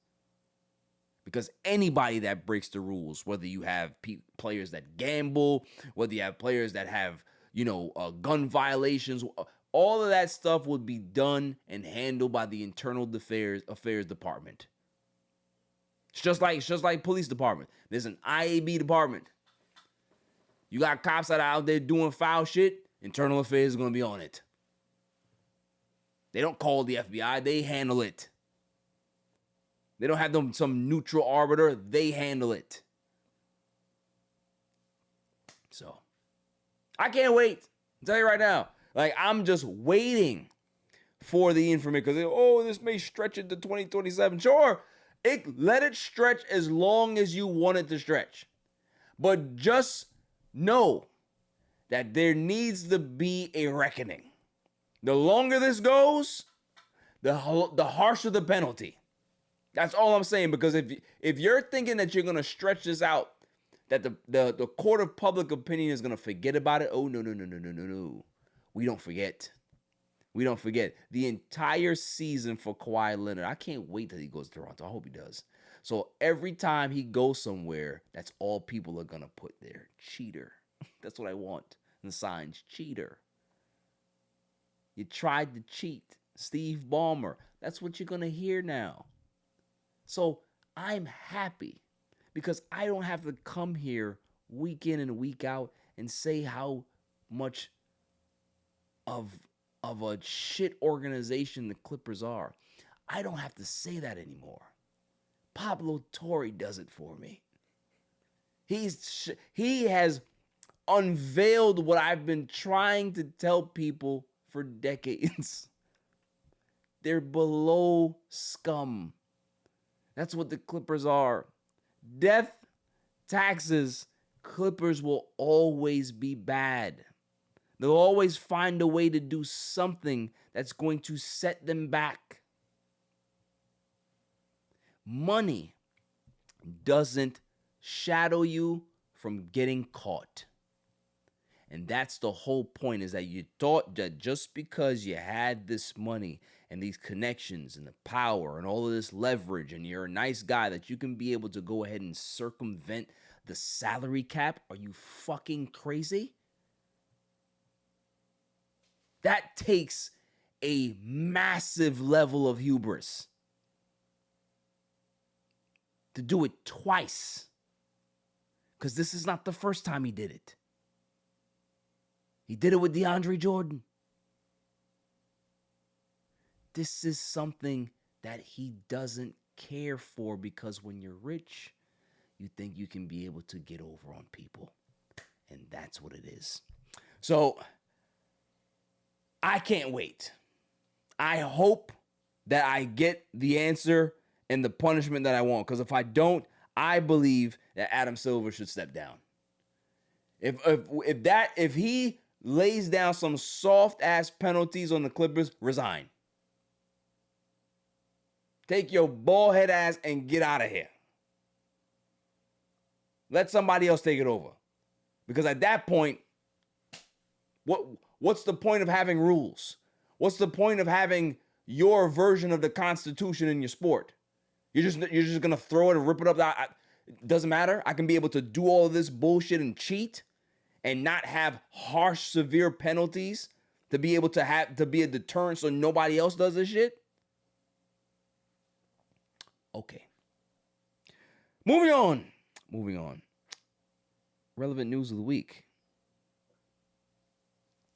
Because anybody that breaks the rules, whether you have players that gamble, whether you have players that have, gun violations, all of that stuff would be done and handled by the internal affairs department. It's just like police department. There's an IAB department. You got cops that are out there doing foul shit, internal affairs is going to be on it. They don't call the FBI, they handle it. They don't have them some neutral arbiter, they handle it. So, I can't wait. I'll tell you right now. Like, I'm just waiting for the information because, this may stretch into 2027. Sure, let it stretch as long as you want it to stretch. But just know that there needs to be a reckoning. The longer this goes, the harsher the penalty. That's all I'm saying, because if you're thinking that you're going to stretch this out, that the court of public opinion is going to forget about it, no. We don't forget. We don't forget. The entire season for Kawhi Leonard, I can't wait till he goes to Toronto. I hope he does. So every time he goes somewhere, that's all people are going to put there. Cheater. That's what I want. The signs, cheater. You tried to cheat. Steve Ballmer. That's what you're going to hear now. So I'm happy because I don't have to come here week in and week out and say how much of a shit organization the Clippers are. I don't have to say that anymore. Pablo Torre does it for me. He has unveiled what I've been trying to tell people for decades. They're below scum. That's what the Clippers are. Death, taxes, Clippers will always be bad. They'll always find a way to do something that's going to set them back. Money doesn't shadow you from getting caught. And that's the whole point, is that you thought that just because you had this money and these connections and the power and all of this leverage and you're a nice guy that you can be able to go ahead and circumvent the salary cap. Are you fucking crazy? That takes a massive level of hubris to do it twice. Because this is not the first time he did it. He did it with DeAndre Jordan. This is something that he doesn't care for, because when you're rich, you think you can be able to get over on people. And that's what it is. So, I can't wait. I hope that I get the answer and the punishment that I want. Because if I don't, I believe that Adam Silver should step down. If he lays down some soft ass penalties on the Clippers, resign. Take your bald head ass and get out of here. Let somebody else take it over. Because at that point, what's the point of having rules? What's the point of having your version of the Constitution in your sport? You're just gonna throw it and rip it up. It doesn't matter. I can be able to do all of this bullshit and cheat and not have harsh, severe penalties to be able to be a deterrent so nobody else does this shit. Okay. Moving on. Relevant news of the week.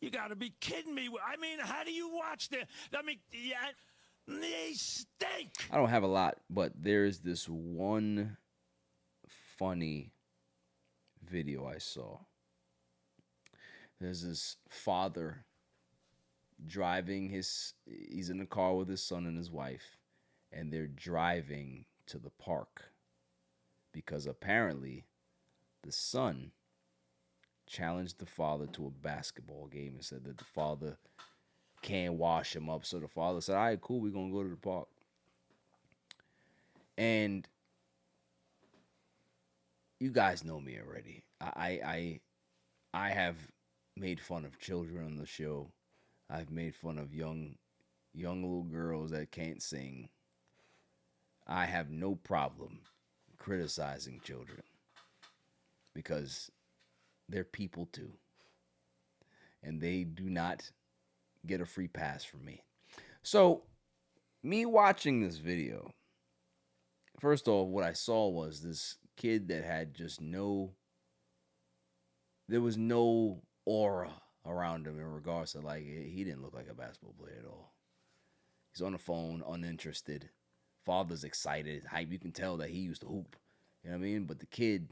You got to be kidding me. I mean, how do you watch them? I mean, they stink.
I don't have a lot, but there's this one funny video I saw. There's this father driving he's in the car with his son and his wife, and they're driving to the park because apparently the son challenged the father to a basketball game and said that the father can't wash him up. So the father said, all right, cool, we're going to go to the park. And you guys know me already. I have made fun of children on the show. I've made fun of young little girls that can't sing. I have no problem criticizing children because they're people too. And they do not get a free pass from me. So, me watching this video, first off, what I saw was this kid that had just no there was no aura around him in regards to like he didn't look like a basketball player at all. He's on the phone, uninterested. Father's excited, hype. You can tell that he used to hoop. You know what I mean? But the kid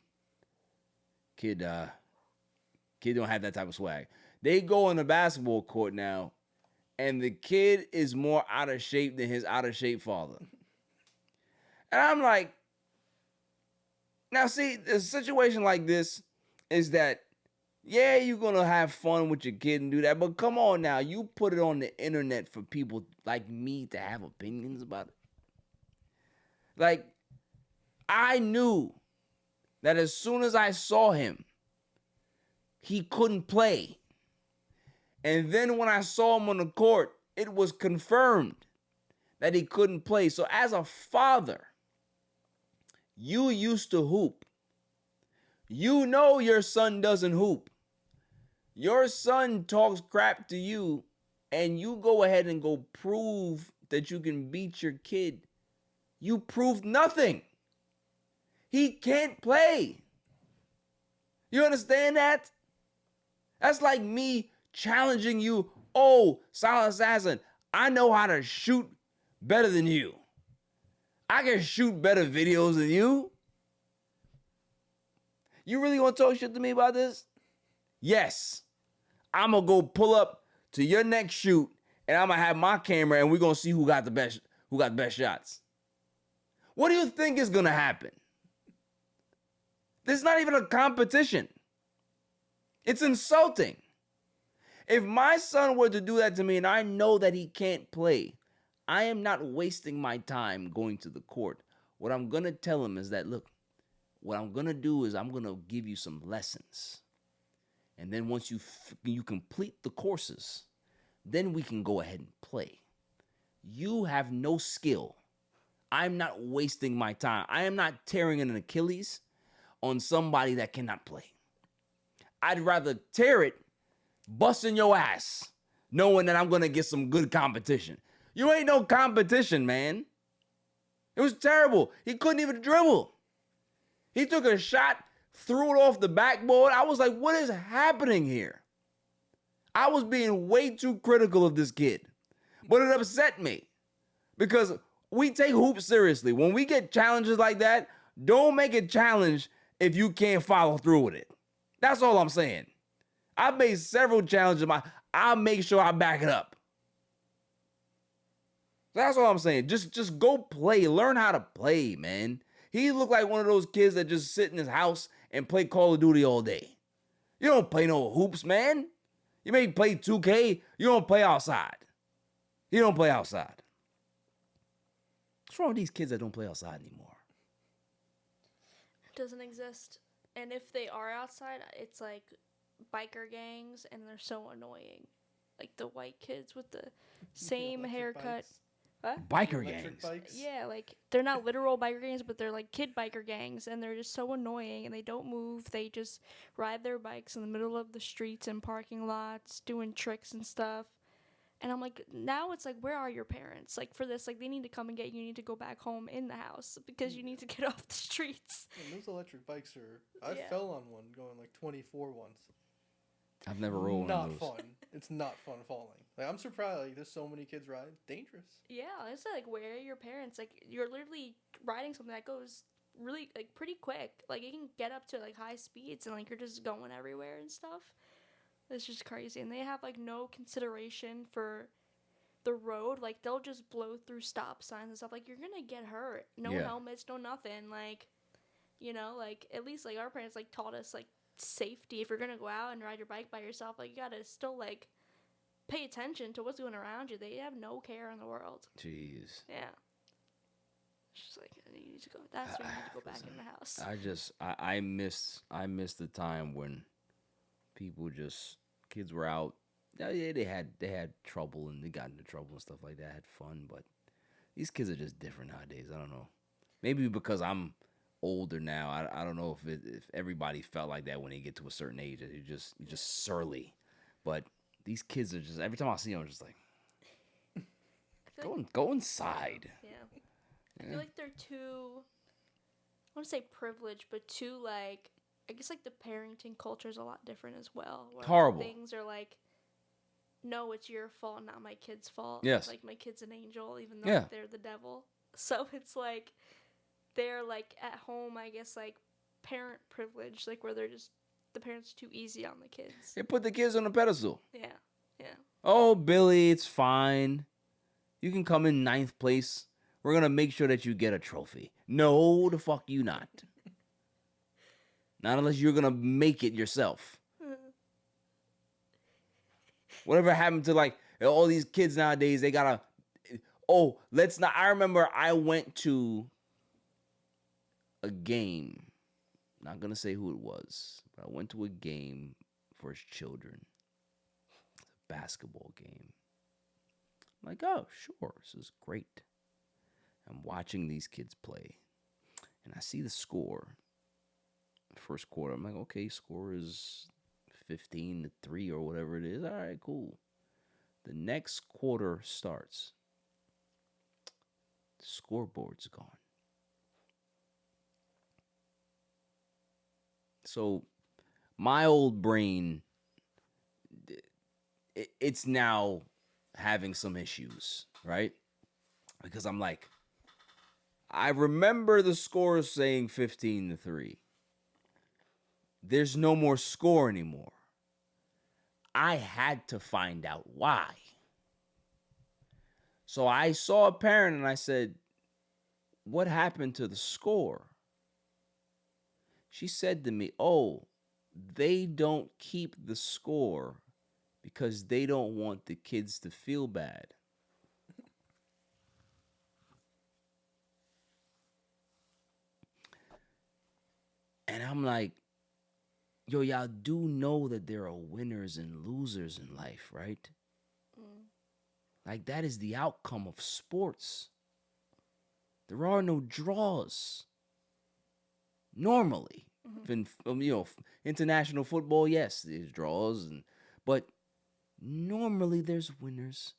don't have that type of swag. They go on the basketball court now, and the kid is more out of shape than his out of shape father. And I'm like, now see, a situation like this is that, yeah, you're going to have fun with your kid and do that, but come on now, you put it on the internet for people like me to have opinions about it. Like, I knew that as soon as I saw him, he couldn't play. And then when I saw him on the court, it was confirmed that he couldn't play. So as a father, you used to hoop. You know your son doesn't hoop. Your son talks crap to you, and you go ahead and go prove that you can beat your kid. You proved nothing. He can't play. You understand that? That's like me challenging you. Oh, Silent Assassin, I know how to shoot better than you. I can shoot better videos than you. You really want to talk shit to me about this? Yes. I'm going to go pull up to your next shoot, and I'm going to have my camera, and we're going to see who got the best shots. What do you think is going to happen? This is not even a competition. It's insulting. If my son were to do that to me and I know that he can't play, I am not wasting my time going to the court. What I'm going to tell him is that, look, what I'm going to do is I'm going to give you some lessons. And then once you complete the courses, then we can go ahead and play. You have no skill. I'm not wasting my time. I am not tearing an Achilles on somebody that cannot play. I'd rather tear it, busting your ass, knowing that I'm going to get some good competition. You ain't no competition, man. It was terrible. He couldn't even dribble. He took a shot, threw it off the backboard. I was like, what is happening here? I was being way too critical of this kid. But it upset me because we take hoops seriously. When we get challenges like that, don't make a challenge if you can't follow through with it. That's all I'm saying. I've made several challenges. I'll make sure I back it up. That's all I'm saying. Just go play. Learn how to play, man. He looked like one of those kids that just sit in his house and play Call of Duty all day. You don't play no hoops, man. You may play 2K. You don't play outside. You don't play outside. What's wrong with these kids that don't play outside anymore?
Doesn't exist. And if they are outside, it's like biker gangs, and they're so annoying. Like the white kids with the same haircut.
Bikes.
What?
Biker
Electric
gangs.
bikes.
Yeah, like they're not literal biker gangs, but they're like kid biker gangs, and they're just so annoying, and they don't move. They just ride their bikes in the middle of the streets and parking lots, doing tricks and stuff. And I'm like, now it's like, where are your parents? Like for this, like they need to come and get you. You need to go back home in the house because you need to get off the streets.
And those electric bikes are... I
Yeah.
fell on one going like 24 once.
I've never rolled one of
Not
those.
fun. It's not fun falling. Like I'm surprised. Like there's so many kids riding. Dangerous.
Yeah, it's like, where are your parents? Like you're literally riding something that goes really like pretty quick. Like it can get up to like high speeds, and like you're just going everywhere and stuff. It's just crazy. And they have like no consideration for the road. Like they'll just blow through stop signs and stuff. Like you're gonna get hurt. No
Yeah.
helmets, no nothing. Like, you know, like at least like our parents like taught us like safety. If you're gonna go out and ride your bike by yourself, like you gotta still like pay attention to what's going around you. They have no care in the world.
Jeez.
Yeah. It's just like, you need to go. That's when you need to go back in the house.
I miss the time when kids were out. Yeah, they had trouble and they got into trouble and stuff like that. Had fun, but these kids are just different nowadays. I don't know. Maybe because I'm older now. I don't know if everybody felt like that when they get to a certain age. That you're just surly. But these kids are just, every time I see them, I'm just like, go inside.
Yeah. I feel like they're too, I want to say privileged, but too like I guess like the parenting culture is a lot different as well. Where
Horrible.
Things are like, no, it's your fault, not my kid's fault.
Yes.
Like my kid's an angel, even though they're the devil. So it's like they're like at home, I guess like parent privilege, like where they're just the parents too easy on the kids.
They put the kids on a pedestal.
Yeah.
Oh, Billy, it's fine. You can come in 9th place. We're gonna make sure that you get a trophy. No, the fuck you not. Not unless you're gonna make it yourself. Whatever happened to like all these kids nowadays? They gotta. Oh, let's not. I remember I went to a game. Not gonna say who it was, but I went to a game for his children. It's a basketball game. I'm like, oh, sure, this is great. I'm watching these kids play, and I see the score. First quarter, I'm like, okay, score is 15-3 or whatever it is. All right, cool. The next quarter starts. The scoreboard's gone. So my old brain, it's now having some issues, right? Because I'm like, I remember the score saying 15-3. There's no more score anymore. I had to find out why. So I saw a parent and I said, what happened to the score? She said to me, oh, they don't keep the score because they don't want the kids to feel bad. And I'm like, yo, y'all do know that there are winners and losers in life, right? Like, that is the outcome of sports. There are no draws. Normally. In, international football, yes, there's draws. But normally there's winners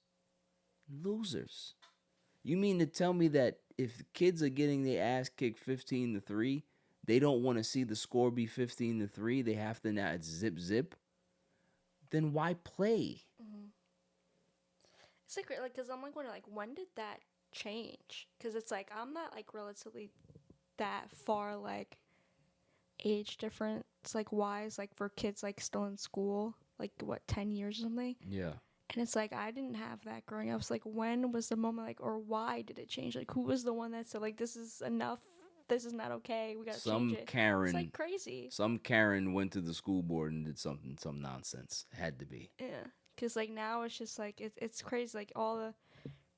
and losers. You mean to tell me that if the kids are getting their ass kicked 15-3, they don't want to see the score be 15-3. They have to now it's zip. Then why play?
It's like, because I'm like wondering, like, when did that change? Because it's like I'm not like relatively that far like age difference like wise like for kids like still in school like what 10 years or something.
Yeah.
And it's like I didn't have that growing up. So like when was the moment like or why did it change? Like who was the one that said like this is enough? This is not okay. We gotta change it.
Karen.
It's like crazy.
Some Karen went to the school board and did some nonsense. It had to be.
Yeah, because like now it's just like it's crazy. Like all the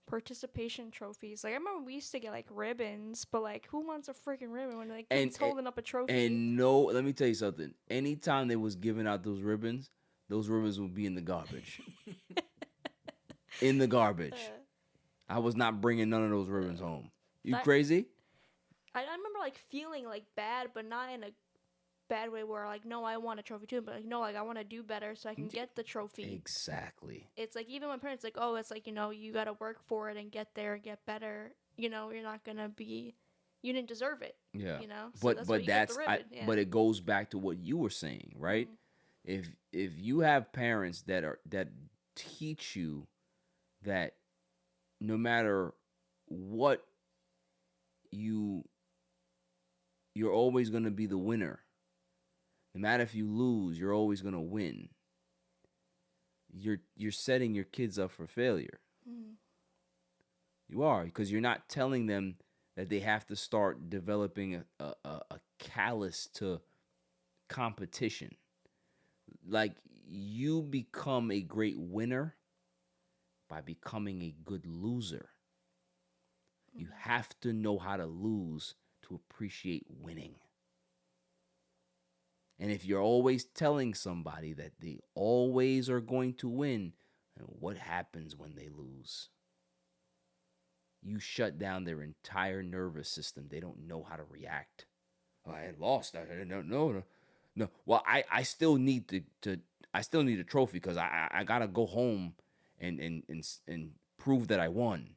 participation trophies. Like I remember we used to get like ribbons, but like who wants a freaking ribbon when like it's holding up a trophy?
And no, let me tell you something. Anytime they was giving out those ribbons would be in the garbage. In the garbage. I was not bringing none of those ribbons home. You crazy?
I remember like feeling like bad, but not in a bad way where like no, I want a trophy too, but like no, like I want to do better so I can get the trophy.
Exactly.
It's like even my parents like, oh, it's like, you know, you got to work for it and get there and get better. You know, you're not gonna be, you didn't deserve it.
Yeah.
You know, so
but it goes back to what you were saying, right? Mm-hmm. If you have parents that teach you that no matter what you're always going to be the winner. No matter if you lose, you're always going to win. You're setting your kids up for failure. You are, because you're not telling them that they have to start developing a callous to competition. Like, you become a great winner by becoming a good loser. You have to know how to lose to appreciate winning. And if you're always telling somebody that they always are going to win, what happens when they lose? You shut down their entire nervous system. They don't know how to react. Oh, I lost. No. Well, I still need I still need a trophy because I gotta go home and prove that I won.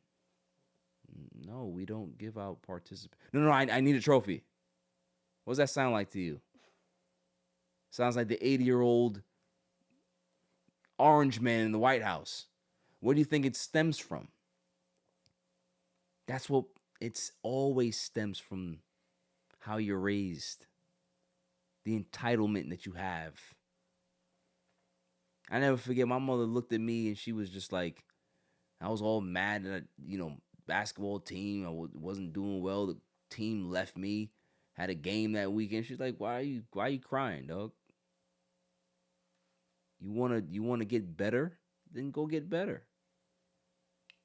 No, we don't give out No, I need a trophy. What does that sound like to you? Sounds like the 80-year-old orange man in the White House. Where do you think it stems from? That's what it's always stems from, how you're raised, the entitlement that you have. I never forget, my mother looked at me and she was just like, I was all mad that, basketball team, I wasn't doing well. The team left me, had a game that weekend. She's like, why are you crying, dog? You wanna get better? Then go get better.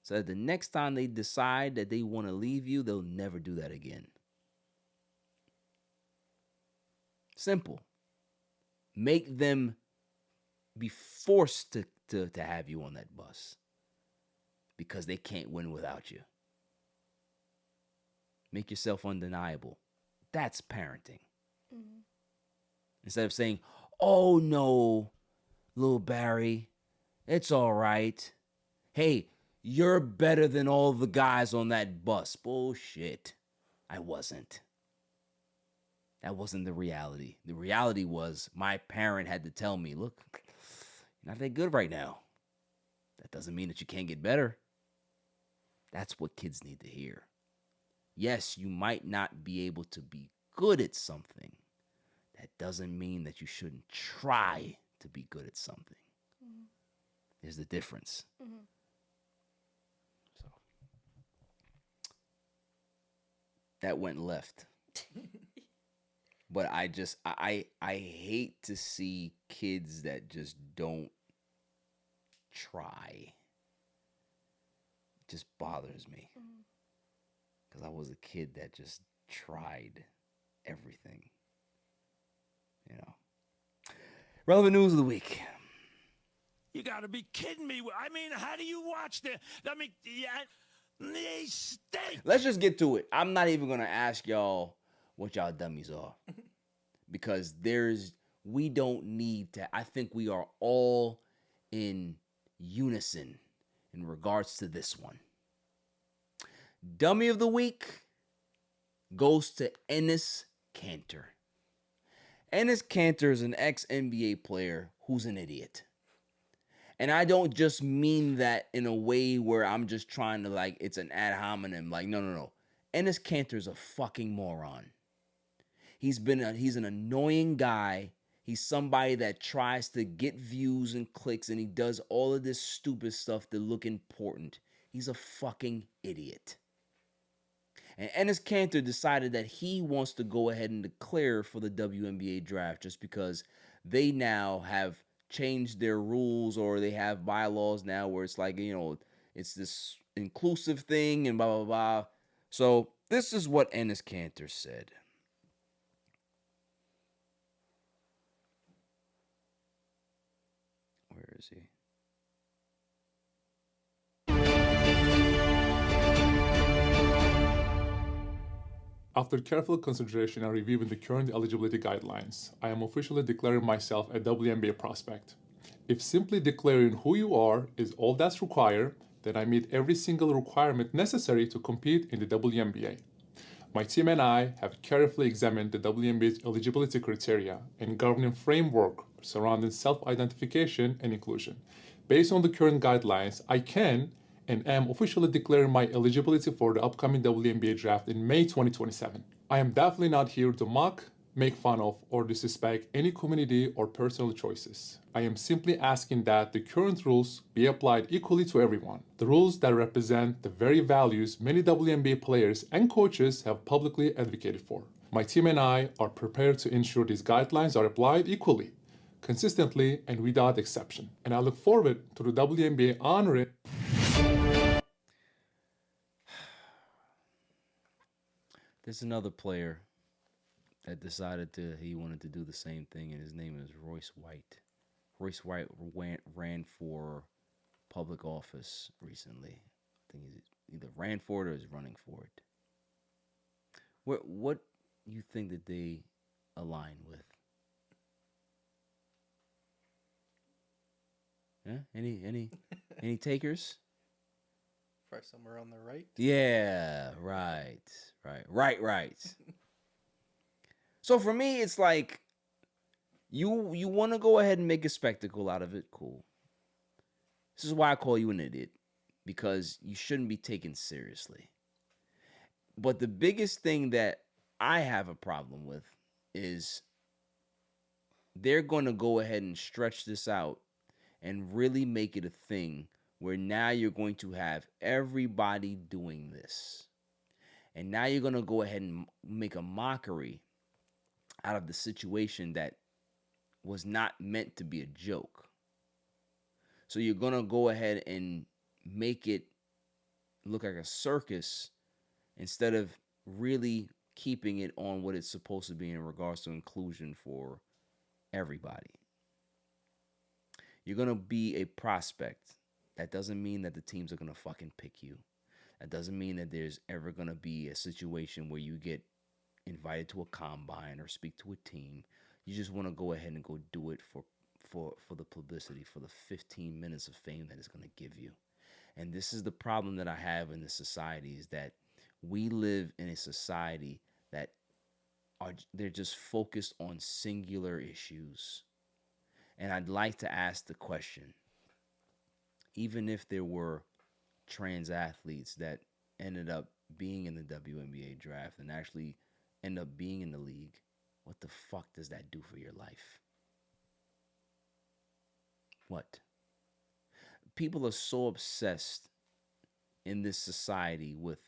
So that the next time they decide that they want to leave you, they'll never do that again. Simple. Make them be forced to have you on that bus because they can't win without you. Make yourself undeniable. That's parenting. Mm-hmm. Instead of saying, oh no, little Barry, it's all right. Hey, you're better than all the guys on that bus. Bullshit. I wasn't. That wasn't the reality. The reality was my parent had to tell me, look, you're not that good right now. That doesn't mean that you can't get better. That's what kids need to hear. Yes, you might not be able to be good at something. That doesn't mean that you shouldn't try to be good at something. Mm-hmm. There's the difference. Mm-hmm. So that went left. But I hate to see kids that just don't try. It just bothers me. Because I was a kid that just tried everything. Relevant news of the week.
You got to be kidding me. I mean, how do you watch the... they stink.
Let's just get to it. I'm not even going to ask y'all what y'all dummies are. Because we don't need to... I think we are all in unison in regards to this one. Dummy of the week goes to Enes Kanter. Enes Kanter is an ex-NBA player who's an idiot. And I don't just mean that in a way where I'm just trying to it's an ad hominem. No. Enes Kanter is a fucking moron. He's an annoying guy. He's somebody that tries to get views and clicks, and he does all of this stupid stuff to look important. He's a fucking idiot. And Enes Kanter decided that he wants to go ahead and declare for the WNBA draft just because they now have changed their rules, or they have bylaws now where it's it's this inclusive thing and blah, blah, blah. So this is what Enes Kanter said. Where is he?
After careful consideration and reviewing the current eligibility guidelines, I am officially declaring myself a WNBA prospect. If simply declaring who you are is all that's required, then I meet every single requirement necessary to compete in the WNBA. My team and I have carefully examined the WNBA's eligibility criteria and governing framework surrounding self-identification and inclusion. Based on the current guidelines, I can and am officially declaring my eligibility for the upcoming WNBA draft in May 2027. I am definitely not here to mock, make fun of, or disrespect any community or personal choices. I am simply asking that the current rules be applied equally to everyone. The rules that represent the very values many WNBA players and coaches have publicly advocated for. My team and I are prepared to ensure these guidelines are applied equally, consistently, and without exception. And I look forward to the WNBA honoring.
There's another player that decided he wanted to do the same thing, and his name is Royce White. Royce White ran for public office recently. I think he either ran for it or is running for it. What you think that they align with? Yeah? Any takers?
Probably somewhere on the right.
Yeah, right. So for me, it's like You want to go ahead and make a spectacle out of it, cool. This is why I call you an idiot, because you shouldn't be taken seriously. But the biggest thing that I have a problem with is they're going to go ahead and stretch this out and really make it a thing where now you're going to have everybody doing this. And now you're going to go ahead and make a mockery out of the situation that was not meant to be a joke. So you're going to go ahead and make it look like a circus instead of really keeping it on what it's supposed to be in regards to inclusion for everybody. You're going to be a prospect. That doesn't mean that the teams are going to fucking pick you. That doesn't mean that there's ever going to be a situation where you get invited to a combine or speak to a team. You just want to go ahead and go do it for the publicity, for the 15 minutes of fame that it's going to give you. And this is the problem that I have in this society, is that we live in a society that they're just focused on singular issues. And I'd like to ask the question, even if there were trans athletes that ended up being in the WNBA draft and actually end up being in the league, what the fuck does that do for your life? What? People are so obsessed in this society with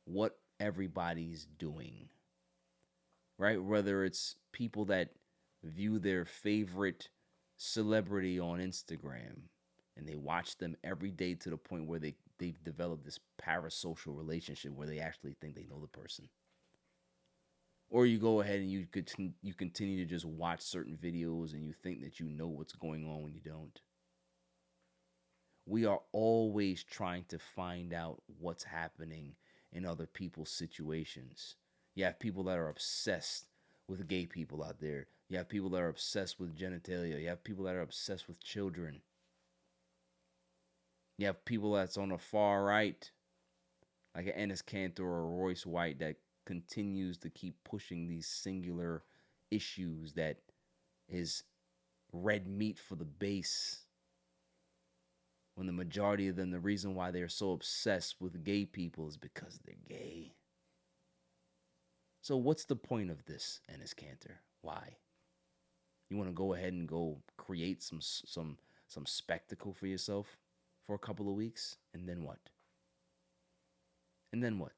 what everybody's doing, right? Whether it's people that view their favorite celebrity on Instagram and they watch them every day to the point where they've developed this parasocial relationship where they actually think they know the person. Or you go ahead and you continue to just watch certain videos and you think that you know what's going on when you don't. We are always trying to find out what's happening in other people's situations. You have people that are obsessed with gay people out there. You have people that are obsessed with genitalia. You have people that are obsessed with children. You have people that's on the far right, like an Enes Kanter or Royce White, that continues to keep pushing these singular issues that is red meat for the base. When the majority of them, the reason why they're so obsessed with gay people is because they're gay. So what's the point of this, Enes Kanter? Why? You want to go ahead and go create some spectacle for yourself for a couple of weeks, and then what? And then what?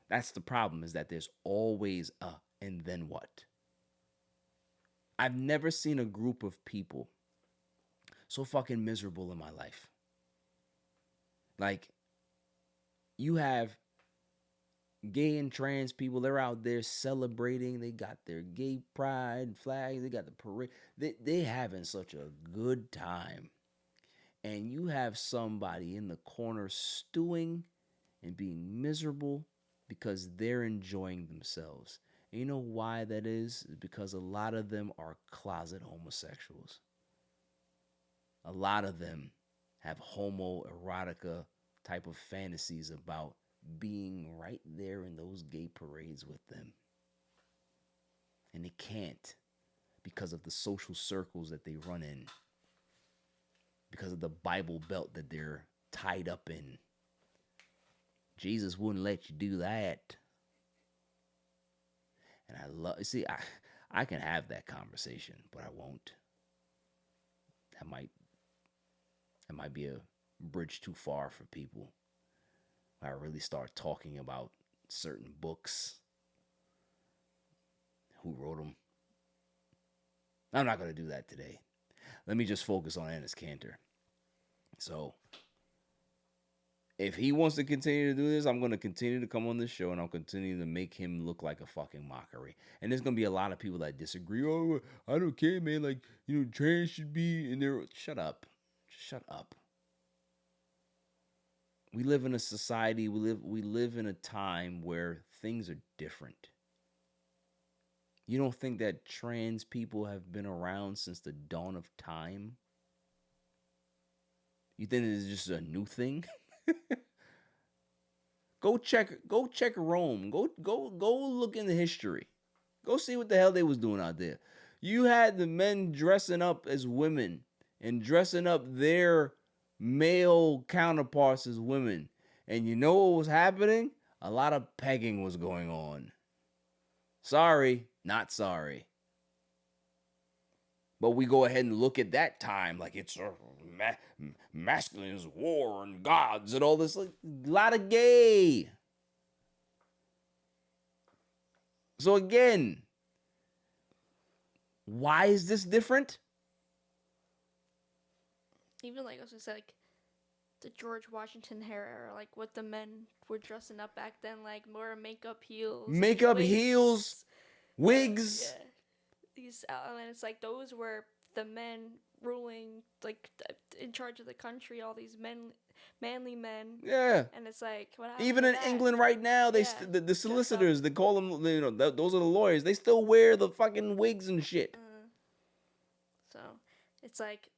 That's the problem, is that there's always a and then what? I've never seen a group of people so fucking miserable in my life. Like, you have gay and trans people, they're out there celebrating. They got their gay pride flags. They got the parade. They having such a good time. And you have somebody in the corner stewing and being miserable because they're enjoying themselves. And you know why that is? It's because a lot of them are closet homosexuals. A lot of them have homoerotica type of fantasies about being right there in those gay parades with them. And they can't because of the social circles that they run in, because of the Bible belt that they're tied up in. Jesus wouldn't let you do that. And I can have that conversation, but I won't. That might be a bridge too far for people. I really start talking about certain books, who wrote them. I'm not going to do that today. Let me just focus on Enes Kanter. So, if he wants to continue to do this, I'm going to continue to come on this show and I'll continue to make him look like a fucking mockery. And there's going to be a lot of people that disagree. Oh, I don't care, man. Like, trans should be in there. Shut up. Shut up. We live in a society, we live in a time where things are different. You don't think that trans people have been around since the dawn of time? You think it's just a new thing? Go check Rome. Go look into history. Go see what the hell they was doing out there. You had the men dressing up as women and dressing up their male counterparts as women. And you know what was happening? A lot of pegging was going on. Sorry, not sorry. But we go ahead and look at that time like it's masculine is war and gods and all this. Like, a lot of gay. So again, why is this different?
Even like I was gonna say, like the George Washington era, like what the men were dressing up back then, like more makeup, heels,
wigs.
Yeah, these and it's like those were the men ruling, like in charge of the country. All these manly men.
Yeah.
And it's like what happened
even
to
in
that?
England right now, the solicitors, they call them, those are the lawyers. They still wear the fucking wigs and shit.
So it's like.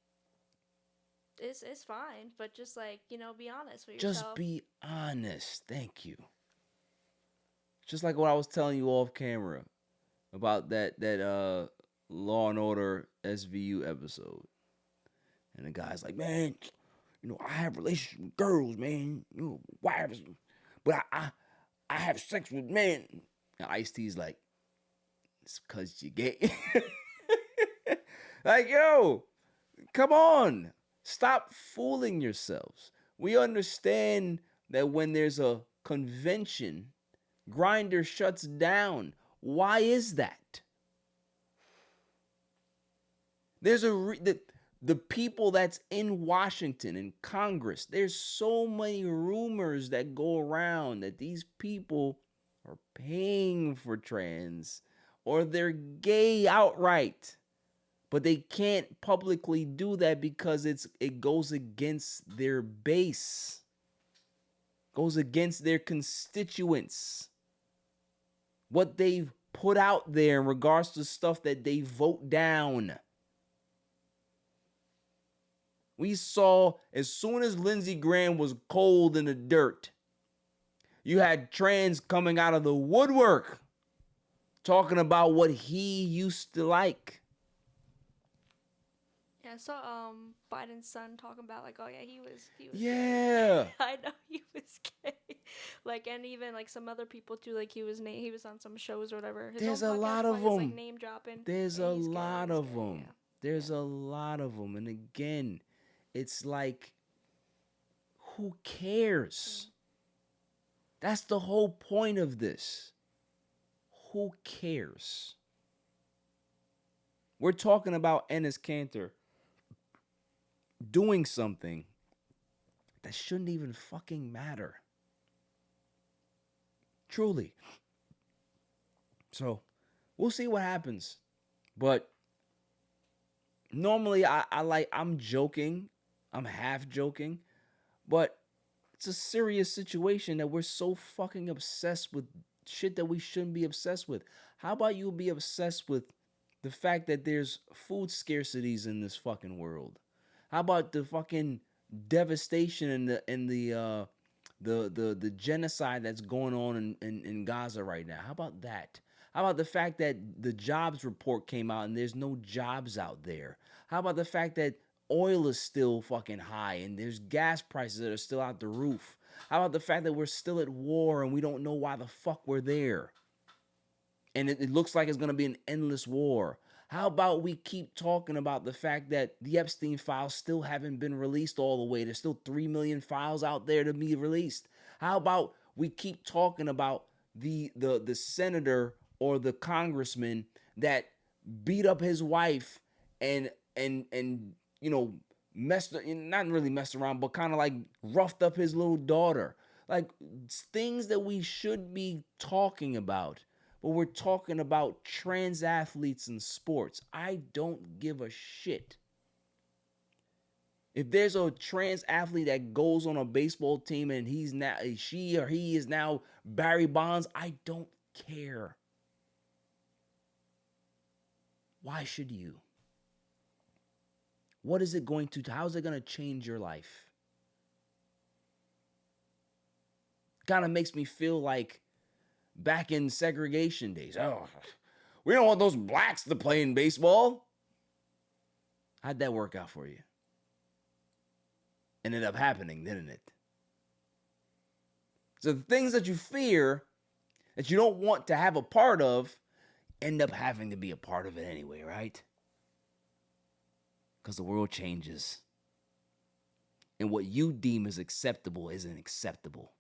It's fine, but just like, be honest with yourself.
Just be honest. Thank you. Just like what I was telling you off camera about that Law and Order SVU episode. And the guy's like, man, I have relationships with girls, man. Wives. But I have sex with men. And Ice-T's like, it's because you're gay. Like, yo, come on. Stop fooling yourselves. We understand that when there's a convention, Grindr shuts down. Why is that? There's the people that's in Washington, in Congress, there's so many rumors that go around that these people are paying for trans or they're gay outright. But they can't publicly do that because it goes against their base. Goes against their constituents. What they've put out there in regards to stuff that they vote down. We saw as soon as Lindsey Graham was cold in the dirt, you had trans coming out of the woodwork talking about what he used to like.
Yeah, I saw Biden's son talking about like, oh yeah, he was
yeah.
gay. I know he was gay. Like, and even like some other people too, like he was on some shows or whatever.
There's a lot of them.
Like name dropping.
There's a lot of them. There's a lot of them. And again, it's like, who cares? That's the whole point of this. Who cares? We're talking about Enes Kanter doing something that shouldn't even fucking matter. Truly. So, we'll see what happens. But normally I'm joking. I'm half joking. But it's a serious situation that we're so fucking obsessed with shit that we shouldn't be obsessed with. How about you be obsessed with the fact that there's food scarcities in this fucking world? How about the fucking devastation and the genocide that's going on in Gaza right now? How about that? How about the fact that the jobs report came out and there's no jobs out there? How about the fact that oil is still fucking high and there's gas prices that are still out the roof? How about the fact that we're still at war and we don't know why the fuck we're there? And it looks like it's going to be an endless war. How about we keep talking about the fact that the Epstein files still haven't been released all the way? There's still 3 million files out there to be released. How about we keep talking about the senator or the congressman that beat up his wife and not really messed around, but kind of like roughed up his little daughter? Like, things that we should be talking about. But we're talking about trans athletes in sports. I don't give a shit. If there's a trans athlete that goes on a baseball team and she or he is now Barry Bonds, I don't care. Why should you? How is it going to change your life? Kind of makes me feel like back in segregation days. Oh, We don't want those blacks to play in baseball. How'd that work out for you? Ended up happening, didn't it? So the things that you fear, that you don't want to have a part of, end up having to be a part of it anyway, right? Because the world changes. And what you deem as acceptable isn't acceptable.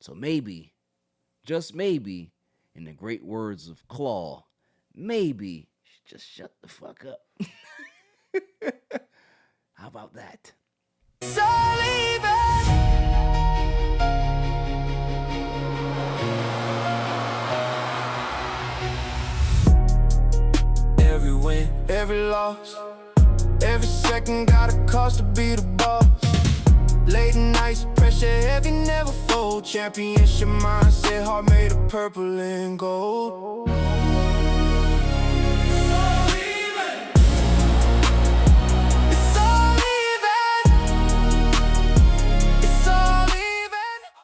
So maybe, just maybe, in the great words of Claw, maybe you should just shut the fuck up. How about that?
Every win, every loss, every second got a cost to be the boss. Late nights, pressure heavy, never fold. Championship mindset, heart made of purple and gold.